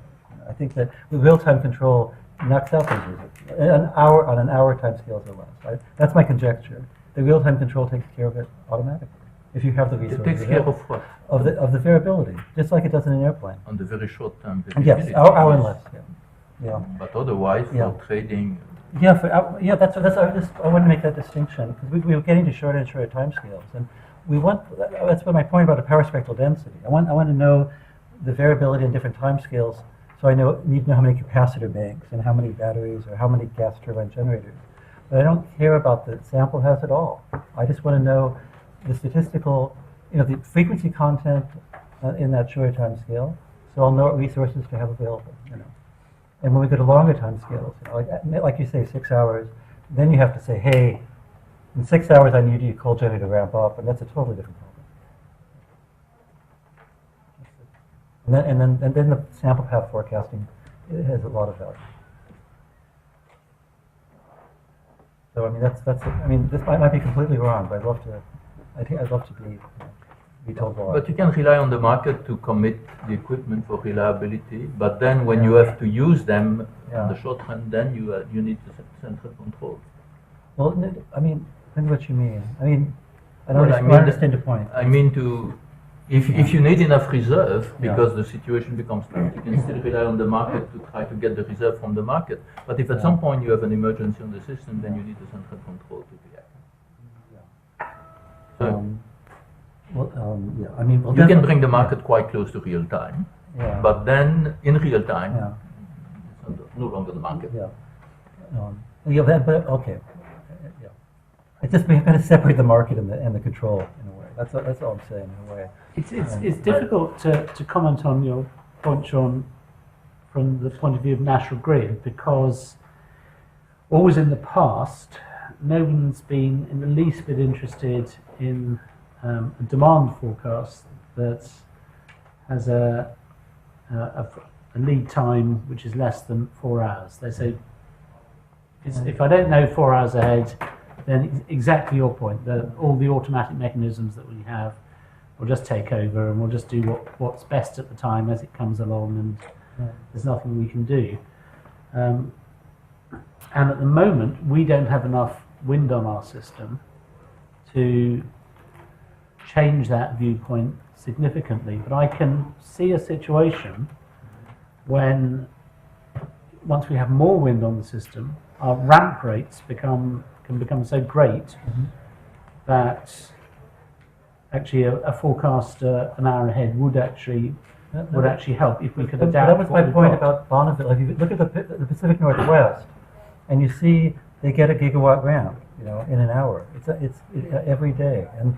I think that with real-time control knocks out those reserves. On an hour time scales or less. Right? That's my conjecture. The real-time control takes care of it automatically. If you have the resources. It takes care of what? Of the variability, just like it does in an airplane. On the very short term. Yes, hour and less. Yeah. But otherwise, for trading, Yeah, I want to make that distinction because we were getting to shorter and shorter timescales, and we want. That's what my point about the power spectral density. I want to know the variability in different timescales, so I need to know how many capacitor banks and how many batteries or how many gas turbine generators. But I don't care about the sample has at all. I just want to know the statistical, the frequency content in that shorter timescale, so I'll know what resources to have available. And when we go to longer time scales, like you say, 6 hours, then you have to say, hey, in 6 hours I need your coal generator to ramp up, and that's a totally different problem. And then the sample path forecasting, it has a lot of value. So I mean this might be completely wrong, but I'd love to be told why. But you can rely on the market to commit the equipment for reliability. But then, when you have to use them in the short run, then you need the central control. Well, I mean, depends what you mean. I mean, I don't understand the point. I mean if you need enough reserve because the situation becomes tight, you can still rely on the market to try to get the reserve from the market. But if at some point you have an emergency on the system, then you need the central control to react. So. You can bring the market quite close to real time, but then in real time, it's no longer the market. Okay. It's just we kind of separate the market and the control in a way. That's all I'm saying in a way. It's difficult to comment on your point, Sean, from the point of view of National Grid, because always in the past, no one's been in the least bit interested in a demand forecast that has a lead time which is less than 4 hours. They say, if I don't know 4 hours ahead, then exactly your point, that all the automatic mechanisms that we have will just take over and we'll just do what's best at the time as it comes along, and there's nothing we can do. And at the moment, we don't have enough wind on our system to change that viewpoint significantly. But I can see a situation when, once we have more wind on the system, our ramp rates can become so great that actually a forecast an hour ahead would actually help if we could adapt. That was my point about Bonneville. If you look at the Pacific Northwest, and you see they get a gigawatt ramp, in an hour. It's every day, and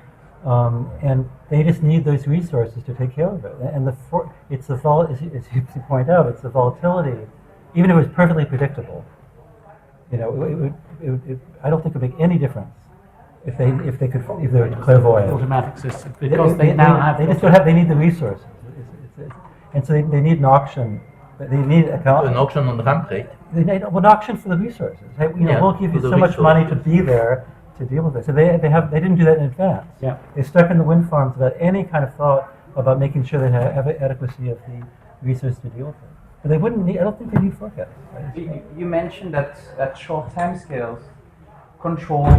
they just need those resources to take care of it. And as you point out, it's the volatility. Even if it was perfectly predictable, I don't think it would make any difference if they were clairvoyant. Automatic system, because they now have. They just don't have. They need the resources, and so they need an auction. They need an auction on the ramp rate. They need an auction for the resources. Hey, we'll give you so much money to be there to deal with it. So they didn't do that in advance. Yeah. They stuck in the wind farms without any kind of thought about making sure they have adequacy of the resources to deal with it. But they wouldn't need. I don't think they need forecasts. You mentioned that at short time scales, control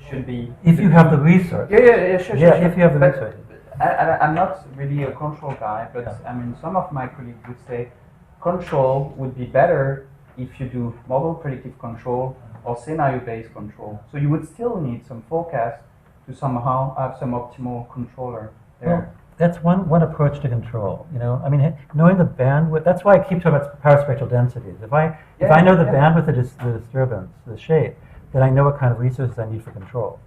should be. If you have the resource. Sure. If you have the resources. I'm not really a control guy, but some of my colleagues would say control would be better if you do model predictive control or scenario-based control. So you would still need some forecast to somehow have some optimal controller there. Well, that's one approach to control. Knowing the bandwidth. That's why I keep talking about power spectral densities. If I know the bandwidth of the disturbance, the shape, then I know what kind of resources I need for control.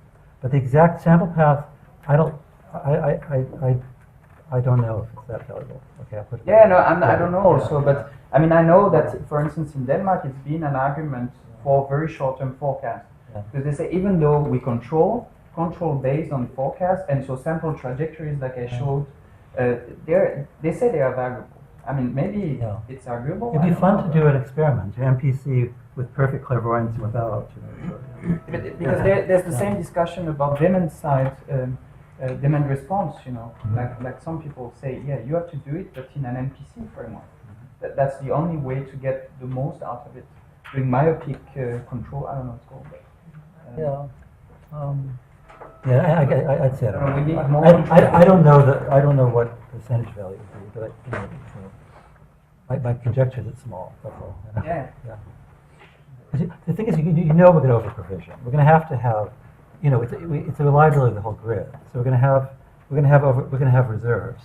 But the exact sample path, I don't know if it's that valuable. Okay, I'll put it. I don't know also, but I know that, for instance, in Denmark, it's been an argument for very short-term forecast. Because they say even though we control based on forecast, and so sample trajectories like I showed, they say they are variable. Maybe it's arguable. It'd be fun to do an experiment, MPC with perfect clairvoyance without. Because there's the same discussion about demand side. Demand response, like some people say, you have to do it, but in an MPC framework. That's the only way to get the most out of it. Doing myopic control, I don't know what it's called. I'd say we need more I don't know what percentage value would be, but my conjecture is it's small. That's all. Yeah. The thing is, you know we're going to over-provision. We're going to have, it's a reliability of the whole grid. So we're going to have reserves,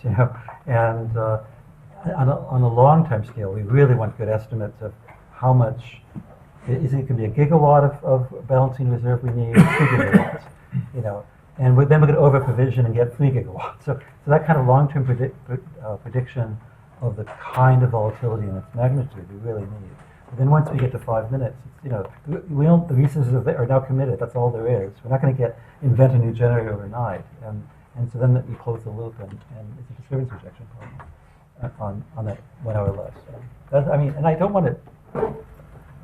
and on a long-term scale, we really want good estimates of how much. Is it going to be a gigawatt of balancing reserve we need, 2 gigawatts, and then we're going to over-provision and get 3 gigawatts. So that kind of long-term prediction of the kind of volatility and its magnitude we really need. But then once we get to 5 minutes, the resources are now committed. That's all there is. We're not going to invent a new generator overnight, and so then we close the loop, and it's a disturbance rejection problem on that 1 hour list. So and I don't want to.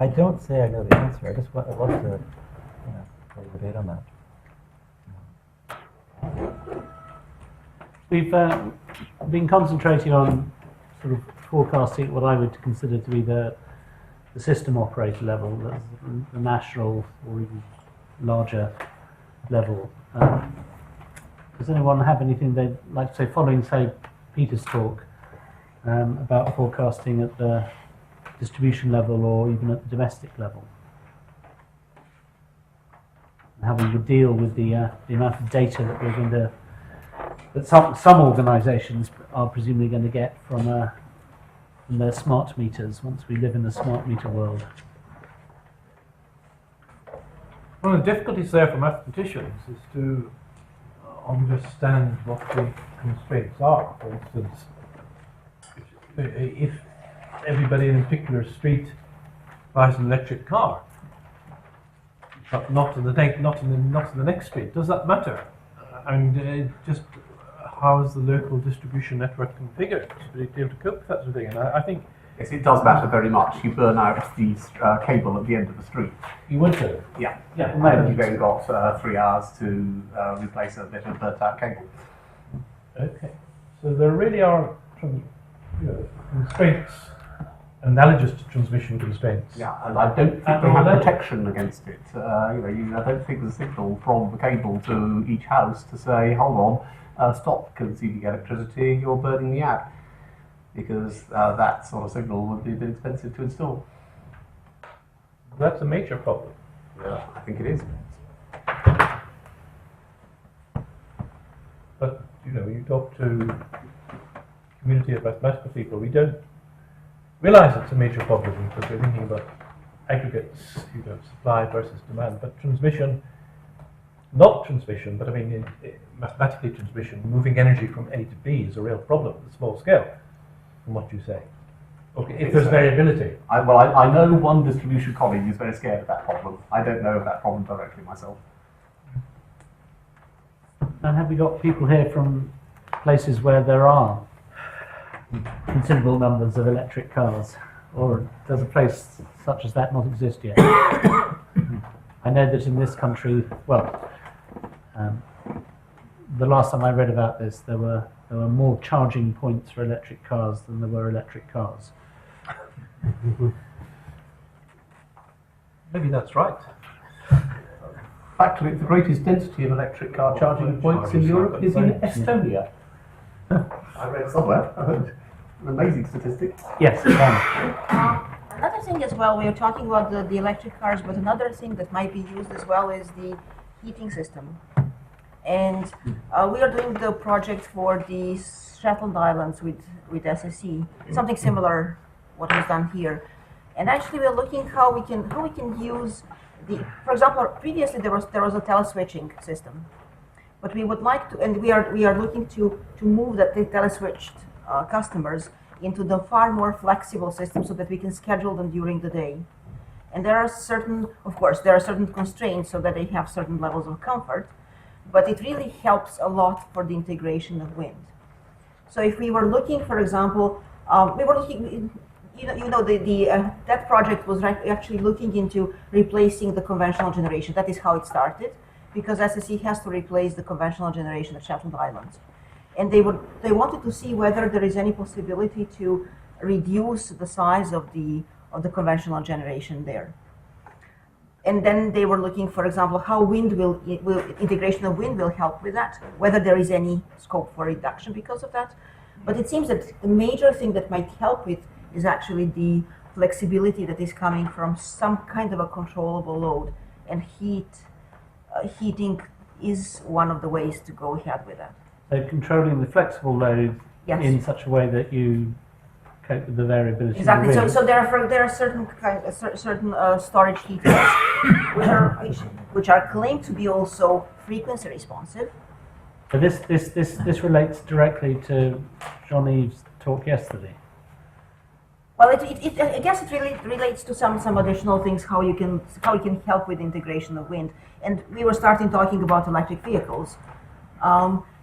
I don't say I know the answer. I'd love to, have a debate on that. We've been concentrating on sort of forecasting what I would consider to be the system operator level, the national or even larger level. Does anyone have anything they'd like to say following, say, Peter's talk about forecasting at the distribution level or even at the domestic level? And how we would deal with the amount of data that we're going to, that some organisations are presumably going to get from their smart meters once we live in a smart meter world. One of the difficulties there for mathematicians is to understand what the constraints are. For instance, if everybody in a particular street buys an electric car, but not in the next street, does that matter? Just how is the local distribution network configured to be able to cope with that sort of thing? And I think Yes, it does matter very much. You burn out the cable at the end of the street. you would do. Yeah. Yeah, And you've then got 3 hours to replace a bit of burnt out cable. Okay, so there really are constraints analogous to transmission constraints. Yeah, and I don't think And they all have that- protection against it. I don't think there's a signal from the cable to each house to say, hold on, stop consuming electricity, you're burning me out. Because that sort of signal would be a bit expensive to install. That's a major problem. Yeah, I think it is. But you talk to community of mathematical people, we don't realise it's a major problem because we're thinking about aggregates, supply versus demand. But transmission, not transmission, but mathematically transmission, moving energy from A to B is a real problem at a small scale, from what you say. Okay, if there's variability. I know one distribution colleague who's very scared of that problem. I don't know of that problem directly myself. And have we got people here from places where there are considerable numbers of electric cars? Or does a place such as that not exist yet? I know that in this country, the last time I read about this, there were more charging points for electric cars than there were electric cars. Maybe that's right. Actually, the greatest density of electric car charging points in Europe is in Estonia. I read somewhere. An amazing statistic. Yes, Anne. Another thing as well, we are talking about the electric cars, but another thing that might be used as well is the heating system. And we are doing the project for the Shetland Islands with SSE, something similar what was done here. And actually, we're looking how we can use for example, previously there was a teleswitching system, but we would like to, and we are looking to move the teleswitched customers into the far more flexible system so that we can schedule them during the day. And there are certain constraints so that they have certain levels of comfort, but it really helps a lot for the integration of wind. So if we were looking, for example, that project was actually looking into replacing the conventional generation. That is how it started, because SSE has to replace the conventional generation at Shetland Islands. And they wanted to see whether there is any possibility to reduce the size of the conventional generation there. And then they were looking, for example, how integration of wind will help with that, whether there is any scope for reduction because of that. But it seems that the major thing that might help with is actually the flexibility that is coming from some kind of a controllable load, and heating is one of the ways to go ahead with that. So controlling the flexible load Yes. in such a way that you cope with the variability. Exactly. of the So, wind. so there are certain storage heaters which are claimed to be also frequency responsive. So this relates directly to Jean-Yves' talk yesterday. Well, I guess it really relates to some additional things how you can help with integration of wind. And we were starting talking about electric vehicles.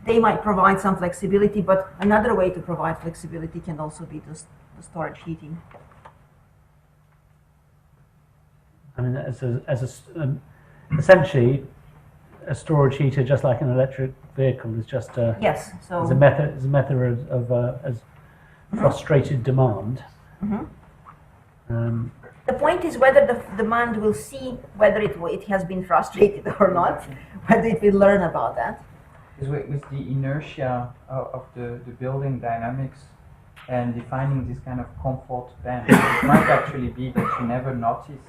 They might provide some flexibility, but another way to provide flexibility can also be the storage heating. I mean, essentially, a storage heater, just like an electric vehicle, is just a Yes. So. is a method of as frustrated demand. Mm-hmm. The point is whether the demand will see whether it has been frustrated or not, whether it will learn about that. Because with the inertia of the building dynamics and defining this kind of comfort band, it might actually be that you never notice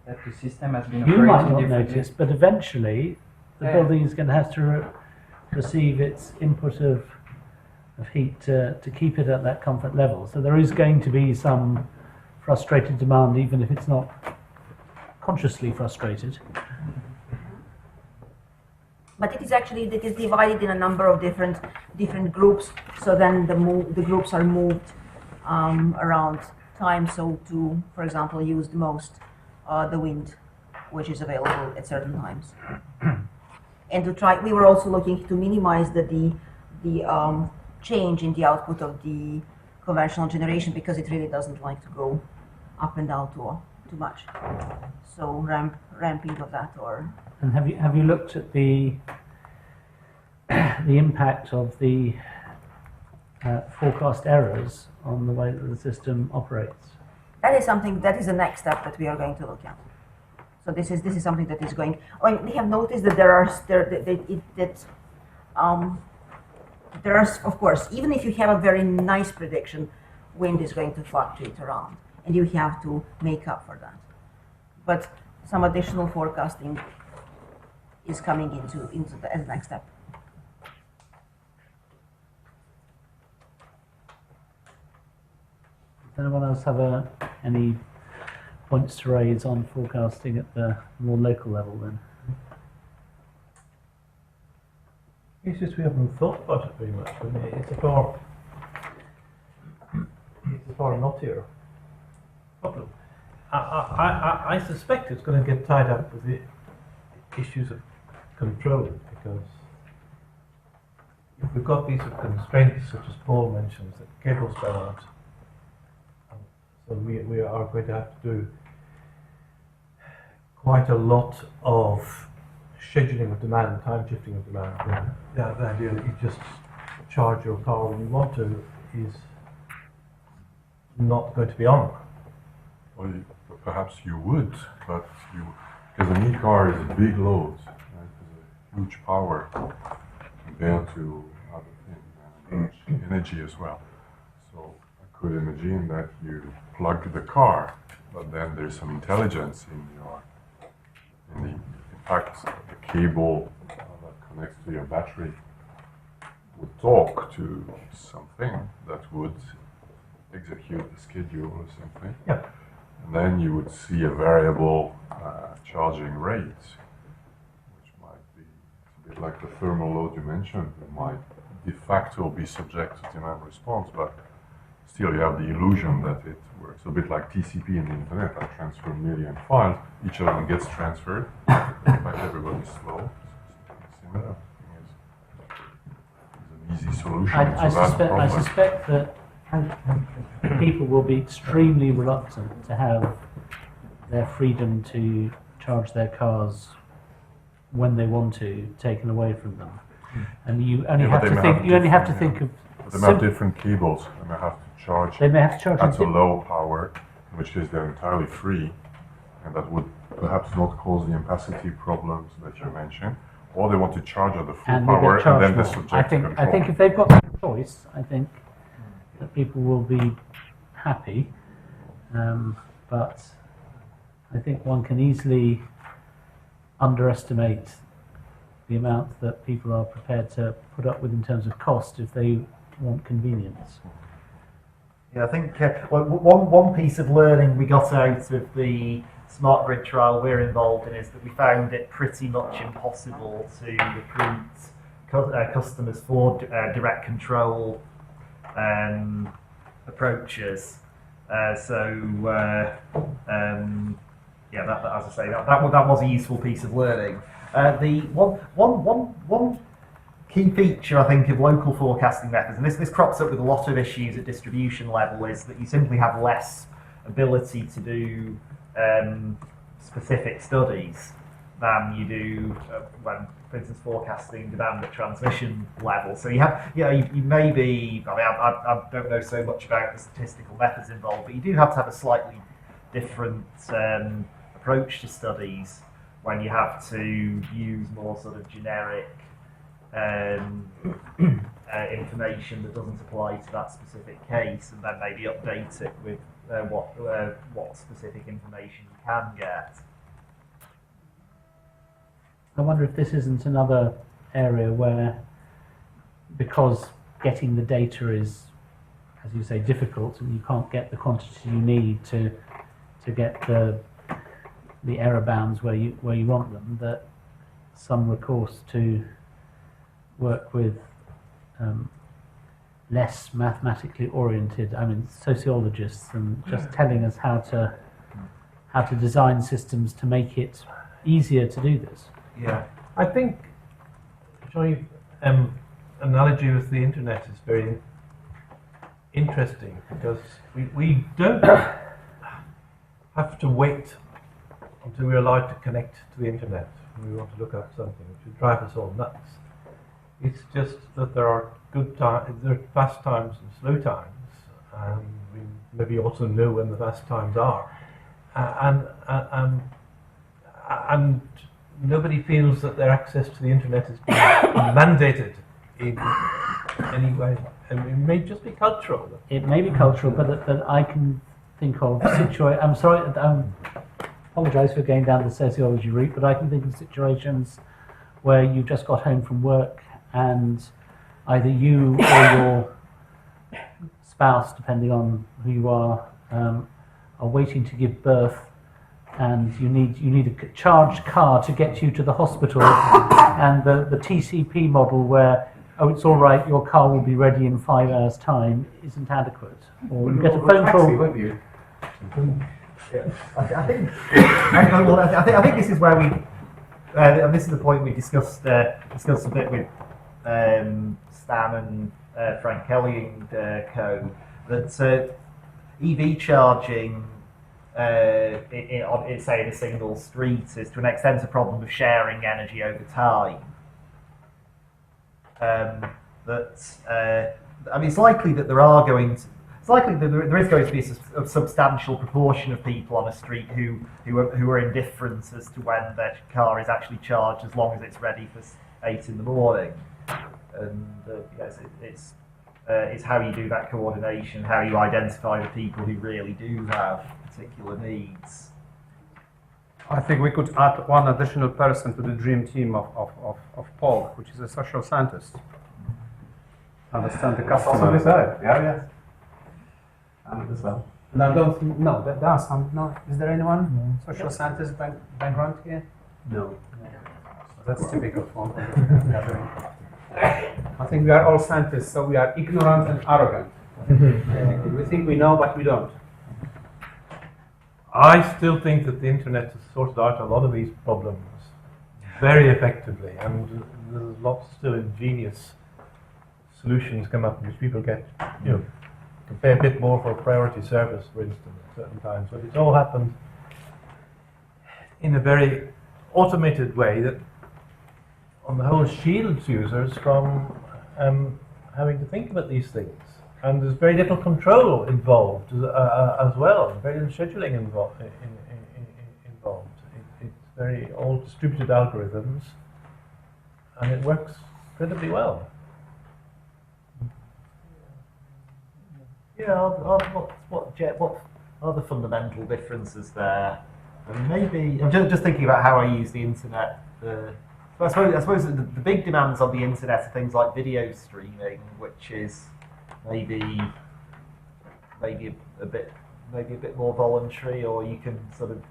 that the system has been You operating might not differently. notice, but eventually the Yeah. building is going to have to receive its input of heat to keep it at that comfort level. So there is going to be some frustrated demand, even if it's not consciously frustrated. But it is divided in a number of different groups. So then the groups are moved around time. So to, for example, use the most the wind, which is available at certain times. And to try, we were also looking to minimize the change in the output of the conventional generation, because it really doesn't like to go up and down too much. So ramping of that, or And have you looked at the impact of the forecast errors on the way that the system operates? that is the next step that we are going to look at. So this is something that is going. I mean, we have noticed that there are of course, even if you have a very nice prediction, wind is going to fluctuate around, and you have to make up for that. But some additional forecasting is coming into as the next step. Does anyone else have any points to raise on forecasting at the more local level then? It's just we haven't thought about it very much. I mean, it's a far knottier problem. I suspect it's going to get tied up with the issues of control, because if we've got these constraints, such as Paul mentions, that cables go out, so we are going to have to do quite a lot of scheduling of demand, time shifting of demand. The idea that you just charge your car when you want to is not going to be on. Well, perhaps you would, but because an e-car is a big load, right? It's a huge power compared to other things, and energy as well. So I could imagine that you plug the car, but then there's some intelligence in fact, the cable that connects to your battery would talk to something that would execute the schedule or something. Yeah. And then you would see a variable charging rate, which might be a bit like the thermal load you mentioned. It might de facto be subject to demand response, but still you have the illusion that it works. A bit like TCP in the internet. I transfer a million files, each of them gets transferred. In fact, everybody's slow. It's similar. It's an easy solution to that problem. I suspect that people will be extremely reluctant to have their freedom to charge their cars when they want to taken away from them. And you only have to think. You only have to think of. But they may have different cables, and they have to charge. They may have to charge at a low power, in which case they're entirely free, and that would perhaps not cause the ampacity problems that you mentioned. Or they want to charge at the full and power, they get and then charged they're more. subject to control. I think if they've got the choice, I think that people will be happy. but I think one can easily underestimate the amount that people are prepared to put up with in terms of cost if they want convenience. Yeah, I think one piece of learning we got out of the smart grid trial we're involved in is that we found it pretty much impossible to recruit customers for direct control approaches. Yeah, that as I say, that was a useful piece of learning. The one key feature, I think, of local forecasting methods, and this crops up with a lot of issues at distribution level, is that you simply have less ability to do specific studies than you do when, for instance, forecasting demand at transmission level. So you have, you may be, I mean, I don't know so much about the statistical methods involved, but you do have to have a slightly different approach to studies when you have to use more sort of generic information that doesn't apply to that specific case, and then maybe update it with what specific information you can get. I wonder if this isn't another area where, because getting the data is, as you say, difficult, and you can't get the quantity you need to get the error bounds where you want them, that some recourse to work with less mathematically oriented, I mean, sociologists, and just telling us how to design systems to make it easier to do this. Yeah, I think Johnny's analogy with the internet is very interesting, because we don't have to wait until we're allowed to connect to the internet when we want to look up something, which would drive us all nuts. It's just that there are good times, there are fast times and slow times, and we maybe also know when the fast times are, and nobody feels that their access to the internet is being mandated in any way. And it may just be cultural. It may be cultural, but I can think of I'm sorry, I apologise for going down the sociology route, but I can think of situations where you just got home from work and either you or your spouse, depending on who you are waiting to give birth, and you need a charged car to get you to the hospital, and the TCP model where, oh, it's all right, your car will be ready in 5 hours' time, isn't adequate. Or you get a phone call. Won't you? I think this is where we, and this is the point we discussed a bit with Stan and Frank Kelly and co, that EV charging, say in a single street, is to an extent a problem of sharing energy over time. I mean, it's likely that there is going to be a substantial proportion of people on a street who are indifferent as to when their car is actually charged, as long as it's ready for 8 in the morning. And yes, it's how you do that coordination, how you identify the people who really do have particular needs. I think we could add one additional person to the dream team of Paul, which is a social scientist. Understand the customer. Possibly so. Yeah, yes. And as well. No, there are some. No, is there anyone social scientist background here? No. That's typical for gathering. I think we are all scientists, so we are ignorant and arrogant. We think we know, but we don't. I still think that the internet has sorted out a lot of these problems very effectively, and there's lots still ingenious solutions come up in which people get, can pay a bit more for a priority service, for instance, at certain times. But it's all happened in a very automated way that, on the whole, shields users from having to think about these things. And there's very little control involved as well, very little scheduling involved. It's very all distributed algorithms, and it works incredibly well. Yeah, what are the fundamental differences there? And maybe I'm just thinking about how I use the internet. I suppose the big demands on the internet are things like video streaming, which is maybe a bit more voluntary, or you can sort of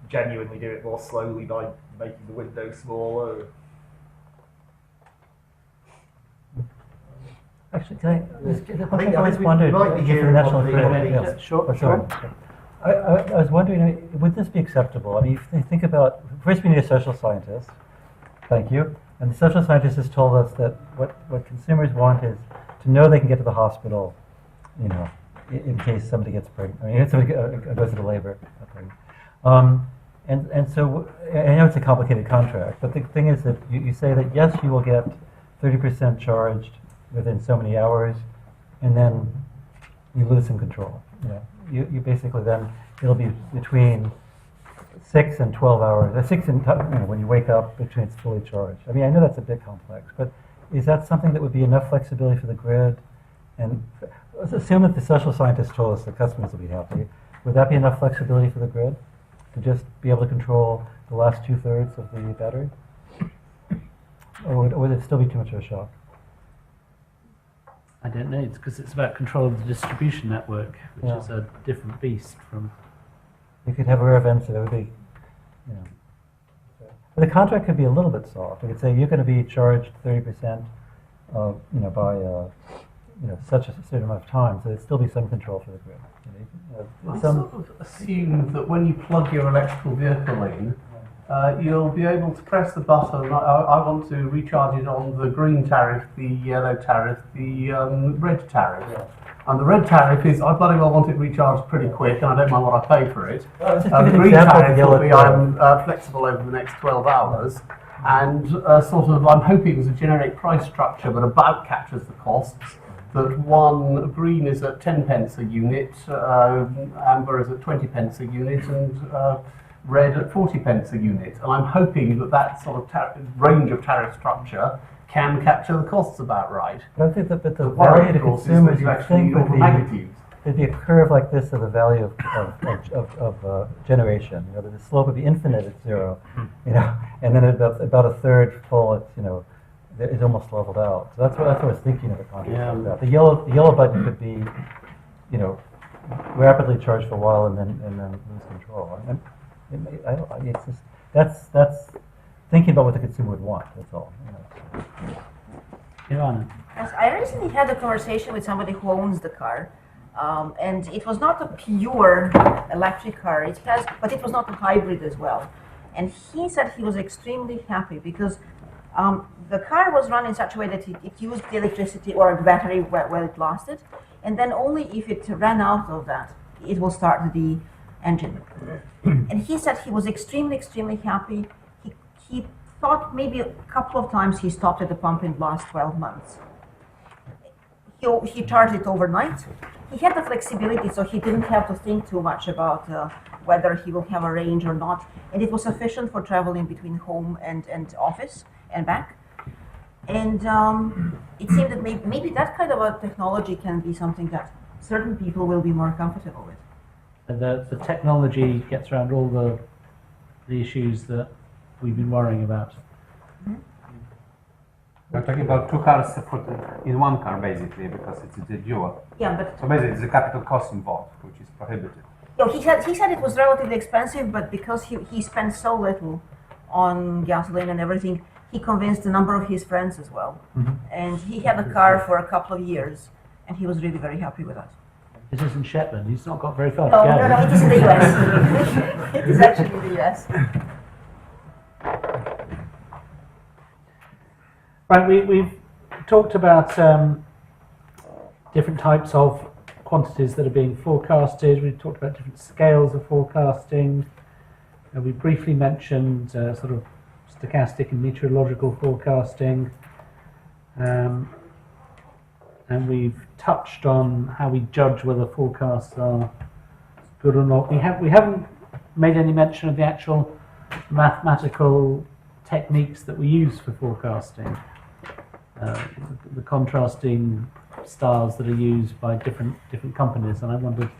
genuinely do it more slowly by making the window smaller. Actually, can I just we wondered, might be if hearing the national one of the grid- already- yes. Oh, sorry. I was wondering, would this be acceptable? I mean, if you think about, first we need a social scientist. Thank you. And the social scientist has told us that what consumers want is to know they can get to the hospital, you know, in case somebody gets pregnant. I mean, if somebody goes into labor. And so I know it's a complicated contract, but the thing is that you say that yes, you will get 30% charged within so many hours, and then you lose some control. You know, you basically then it'll be between 6 and 12 hours. 6 and when you wake up, between it's fully charged. I mean, I know that's a bit complex, but is that something that would be enough flexibility for the grid? And let's assume that the social scientists told us the customers will be happy. Would that be enough flexibility for the grid to just be able to control the last 2/3 of the battery? Or would it still be too much of a shock? I don't know. It's because it's about control of the distribution network, which Yeah. is a different beast from. You could have rare events that would be, you know. But the contract could be a little bit soft. It could say you're going to be charged 30%, by such a certain amount of time, so there'd still be some control for the grid. I sort of assume that when you plug your electrical vehicle in, you'll be able to press the button. I want to recharge it on the green tariff, the yellow tariff, the red tariff. Yeah. And the red tariff is, I bloody well want it recharged pretty quick, and I don't mind what I pay for it. Well, just The give an green example of tariff the yellow will be, tariff. I'm flexible over the next 12 hours, and I'm hoping it was a generic price structure that about captures the costs. That one green is at 10 pence a unit, amber is at 20 pence a unit, and red at 40 pence a unit. And I'm hoping that sort of range of tariff structure can capture the costs about right. But I think that the worry, value to of course, is consumers, that you you actually think need all would the be, magnitudes. there'd be a curve like this of the value of generation. You know, the slope would be infinite at zero, you know, and then about a third full, it's almost leveled out. So that's what I was thinking of the contract like that. The yellow button could be, you know, rapidly charged for a while and then lose control. It's just that's thinking about what the consumer would want. That's all. You know. Ivan. Yes, I recently had a conversation with somebody who owns the car, and it was not a pure electric car. But it was not a hybrid as well. And he said he was extremely happy because the car was run in such a way that it used the electricity or the battery while it lasted, and then only if it ran out of that, it will start the engine. And he said he was extremely happy. He thought maybe a couple of times he stopped at the pump in the last 12 months. He charged it overnight. He had the flexibility, so he didn't have to think too much about whether he will have a range or not. And it was sufficient for traveling between home and office and back. And it seemed that maybe that kind of a technology can be something that certain people will be more comfortable with. And the technology gets around all the issues that we've been worrying about. We're talking about two cars in one car, basically, because it's a dual. Yeah, but So basically, it's a capital cost involved, which is prohibitive. he said it was relatively expensive, but because he spent so little on gasoline and everything, he convinced a number of his friends as well. And he had a car for a couple of years, and he was really very happy with that. This isn't Shetland. He's not got very far No, to go. no, it is in the US. It is actually in the US. Right, we've talked about different types of quantities that are being forecasted. We've talked about different scales of forecasting. We briefly mentioned sort of stochastic and meteorological forecasting. And we've touched on how we judge whether forecasts are good or not. We haven't made any mention of the actual mathematical techniques that we use for forecasting. The contrasting stars that are used by different companies, and I wondered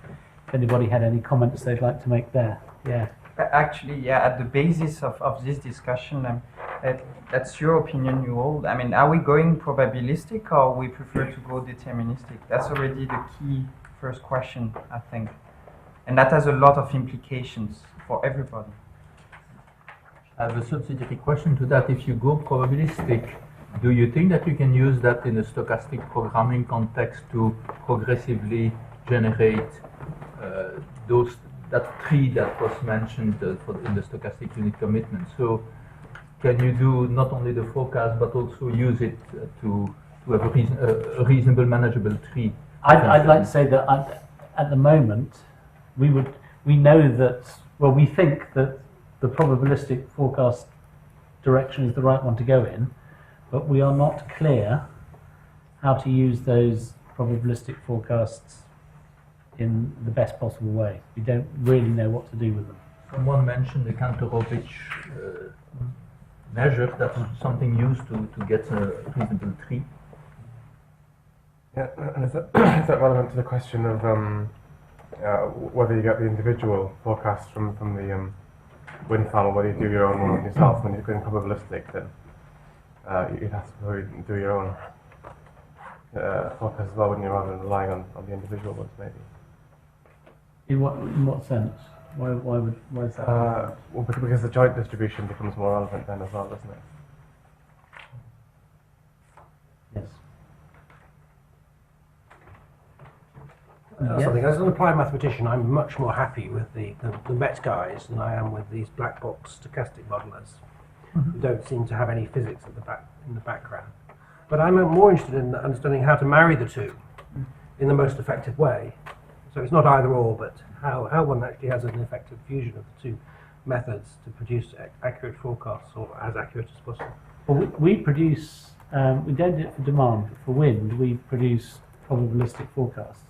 if anybody had any comments they'd like to make there. Yeah. Actually, yeah, at the basis of this discussion, that's your opinion, you all. I mean, are we going probabilistic or we prefer to go deterministic? That's already the key first question, I think. And that has a lot of implications for everybody. I have a subsidiary question to that. If you go probabilistic, do you think that you can use that in a stochastic programming context to progressively generate that tree that was mentioned in the stochastic unit commitment? So can you do not only the forecast but also use it to have a reasonable manageable tree? I'd like to say that at the moment we know that, well, we think that the probabilistic forecast direction is the right one to go in, but we are not clear how to use those probabilistic forecasts in the best possible way. We don't really know what to do with them. Someone mentioned the Kantorovich measure. That's something used to get a reasonable tree. Yeah, and is that relevant to the question of whether you get the individual forecasts from the wind farm, or whether you do your own one yourself? When you're going probabilistic, then you'd have to probably do your own forecast as well, wouldn't you, rather than relying on the individual ones, maybe. In what sense? Why is that? Well, because the joint distribution becomes more relevant then as well, doesn't it? Yes. Something as an applied mathematician, I'm much more happy with the Met guys than I am with these black box stochastic modelers who don't seem to have any physics in the background. But I'm more interested in understanding how to marry the two in the most effective way. So it's not either or, but how one actually has an effective fusion of the two methods to produce accurate forecasts, or as accurate as possible. Well, we produce, we don't do it for demand, but for wind we produce probabilistic forecasts.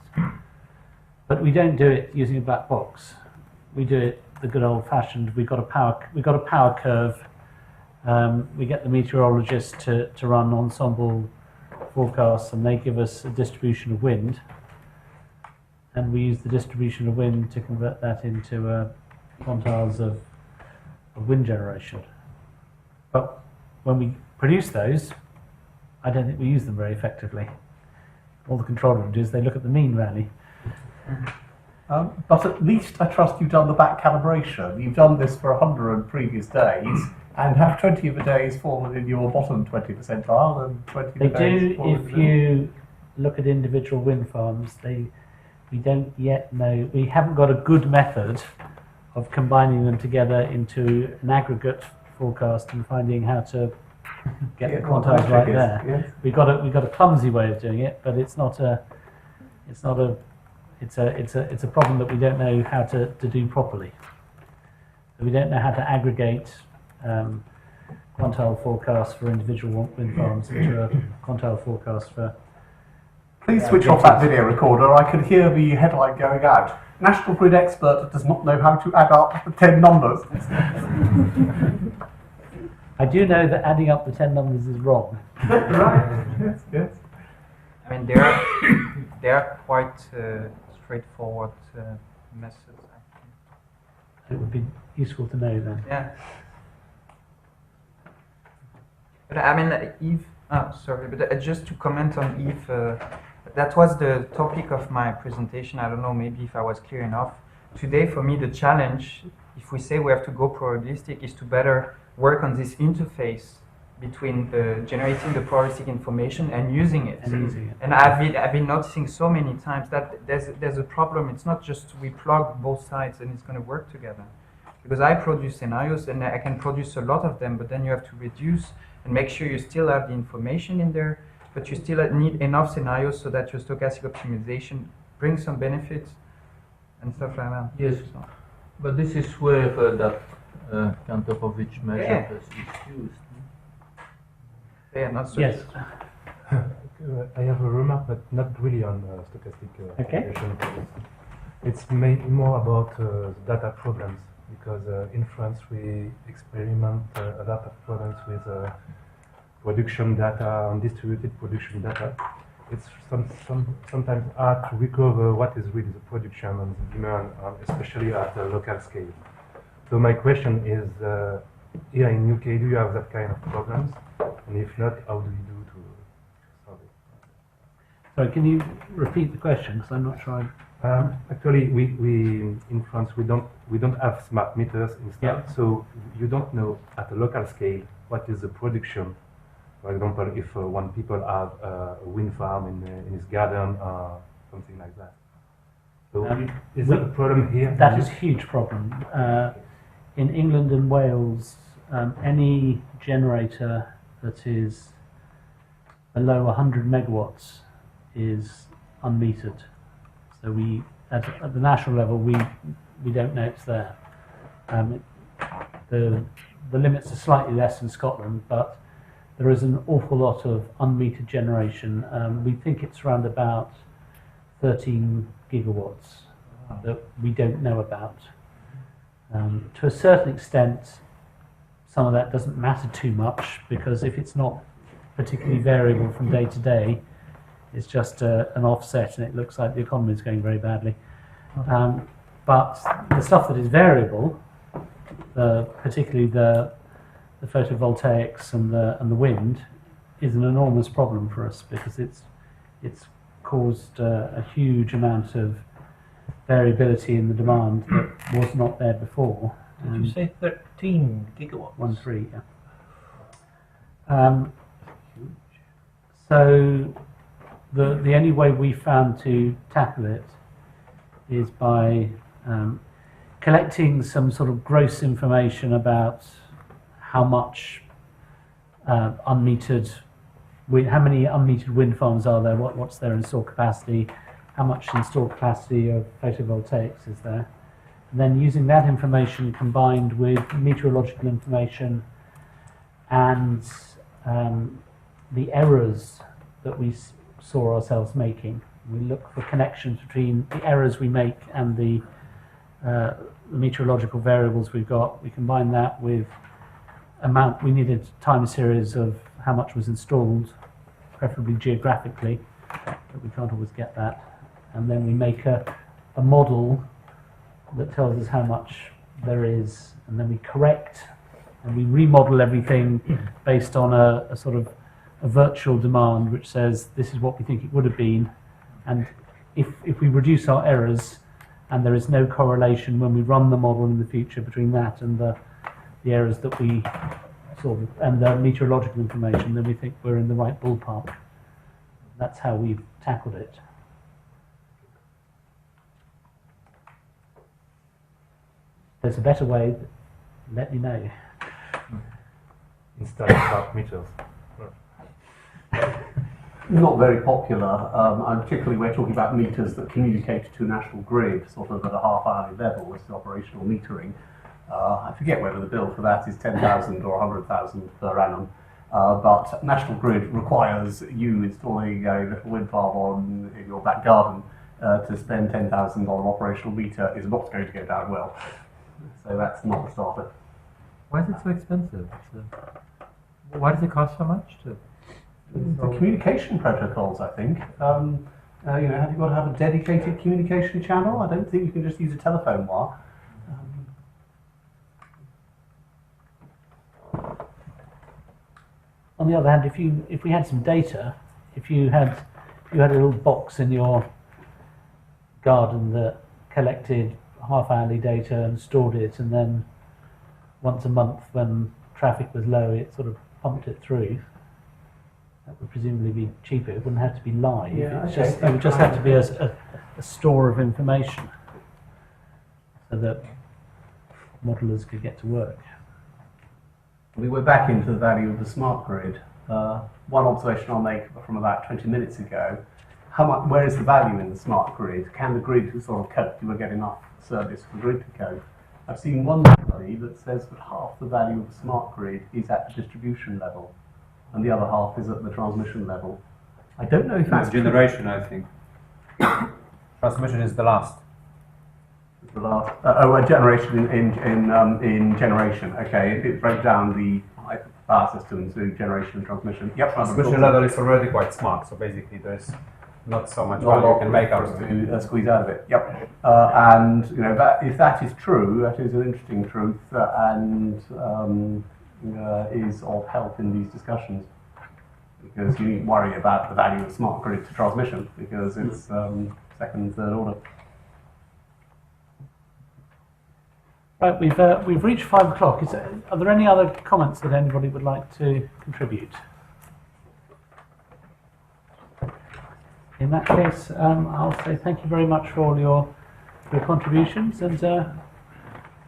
But we don't do it using a black box. We do it the good old-fashioned. We've got a power curve. We get the meteorologists to run ensemble forecasts, and they give us a distribution of wind. And we use the distribution of wind to convert that into quantiles of wind generation. But when we produce those, I don't think we use them very effectively. All the control room do is they look at the mean value. But at least I trust you've done the back calibration. You've done this for 100 previous days, and have 20 of the days fallen in your bottom 20 percentile and 20 of the They days do fallen if in you look at individual wind farms. We don't yet know. We haven't got a good method of combining them together into an aggregate forecast and finding how to get the quantiles right there. Yes. We've got a clumsy way of doing it, but it's a problem that we don't know how to do properly. So we don't know how to aggregate quantile forecasts for individual wind farms into a quantile forecast for. Please switch off that video recorder. I can hear the headline going out. National Grid expert does not know how to add up the 10 numbers. I do know that adding up the 10 numbers is wrong. Right. Yes. Yes. I mean, they are quite straightforward methods, actually. It would be useful to know then. Yeah. But I mean, just to comment on Eve, that was the topic of my presentation. I don't know, maybe if I was clear enough. Today, for me, the challenge, if we say we have to go probabilistic, is to better work on this interface between generating the probabilistic information and using it. And I've been noticing so many times that there's a problem. It's not just we plug both sides and it's going to work together. Because I produce scenarios and I can produce a lot of them, but then you have to reduce and make sure you still have the information in there, but you still need enough scenarios so that your stochastic optimization brings some benefits and stuff like that. Yes, So. but this is where that Kantorovich measure is used. Yeah, not so. Yes. I have a remark, but not really on stochastic Okay. optimization. It's more about data problems, because in France we experiment a lot of problems with production data and distributed production data. it's sometimes hard to recover what is really the production and the demand, especially at a local scale. So my question is, here in UK, do you have that kind of problems? And if not, how do you do to solve it? So can you repeat the question? Because I'm not sure. Actually, we in France we don't have smart meters installed, so you don't know at a local scale what is the production. For example, if one people have a wind farm in his garden or something like that. So is that a problem here? That is a huge problem. In England and Wales, any generator that is below 100 megawatts is unmetered. So we, at the national level, we don't know it's there. The limits are slightly less in Scotland, but there is an awful lot of unmetered generation. We think it's around about 13 gigawatts that we don't know about. To a certain extent, some of that doesn't matter too much, because if it's not particularly variable from day to day, it's just an offset and it looks like the economy is going very badly. But the stuff that is variable, particularly the photovoltaics and the wind, is an enormous problem for us, because it's caused a huge amount of variability in the demand that was not there before. Did you say 13 gigawatts? 13, yeah. So the only way we found to tackle it is by collecting some sort of gross information about how much how many unmetered wind farms are there, what's their installed capacity, how much installed capacity of photovoltaics is there. And then using that information combined with meteorological information and the errors that we saw ourselves making. We look for connections between the errors we make and the meteorological variables we've got. We combine that with we needed time series of how much was installed, preferably geographically, but we can't always get that. And then we make a model that tells us how much there is, and then we correct and we remodel everything based on a sort of a virtual demand, which says this is what we think it would have been. And if we reduce our errors and there is no correlation when we run the model in the future between that and the errors that we saw and the meteorological information, then we think we're in the right ballpark. That's how we've tackled it. If there's a better way, let me know. Install smart meters. Not very popular, and particularly we're talking about meters that communicate to a national grid, sort of at a half-hourly level. This is operational metering. I forget whether the bill for that is 10,000 or 100,000 per annum, but national grid requires you installing a little wind farm in your back garden to spend $10,000 on an operational meter is not going to go down well. So that's not a starter. Why is it so expensive? Why does it cost so much to? The communication protocols, I think. Have you got to have a dedicated communication channel? I don't think you can just use a telephone wire. On the other hand, if we had some data, if you had a little box in your garden that collected half-hourly data and stored it, and then once a month when traffic was low, it sort of pumped it through. That would presumably be cheaper. It wouldn't have to be live. Yeah, it would just have to be a store of information, so that modelers could get to work. We're back into the value of the smart grid. One observation I'll make from about 20 minutes ago: where is the value in the smart grid? Can the grid sort of cope? Do we get enough service for the grid to cope? I've seen one study that says that half the value of the smart grid is at the distribution level, and the other half is at the transmission level. I don't know if that's generation, I think. Transmission is the last. The last generation in generation. Okay, if it breaks down power system to generation and transmission. Yep. Transmission ladder is already quite smart, so basically there's not so much Not a value you lot can make out for of us it. to squeeze out of it. Yep. And you know, if that is true, that is an interesting truth, and is of help in these discussions. Because you needn't worry about the value of smart grid to transmission, because it's second, third order. Right, we've reached 5 o'clock. Are there any other comments that anybody would like to contribute? In that case, I'll say thank you very much for all your contributions, and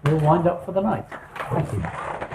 we'll wind up for the night. Thank you.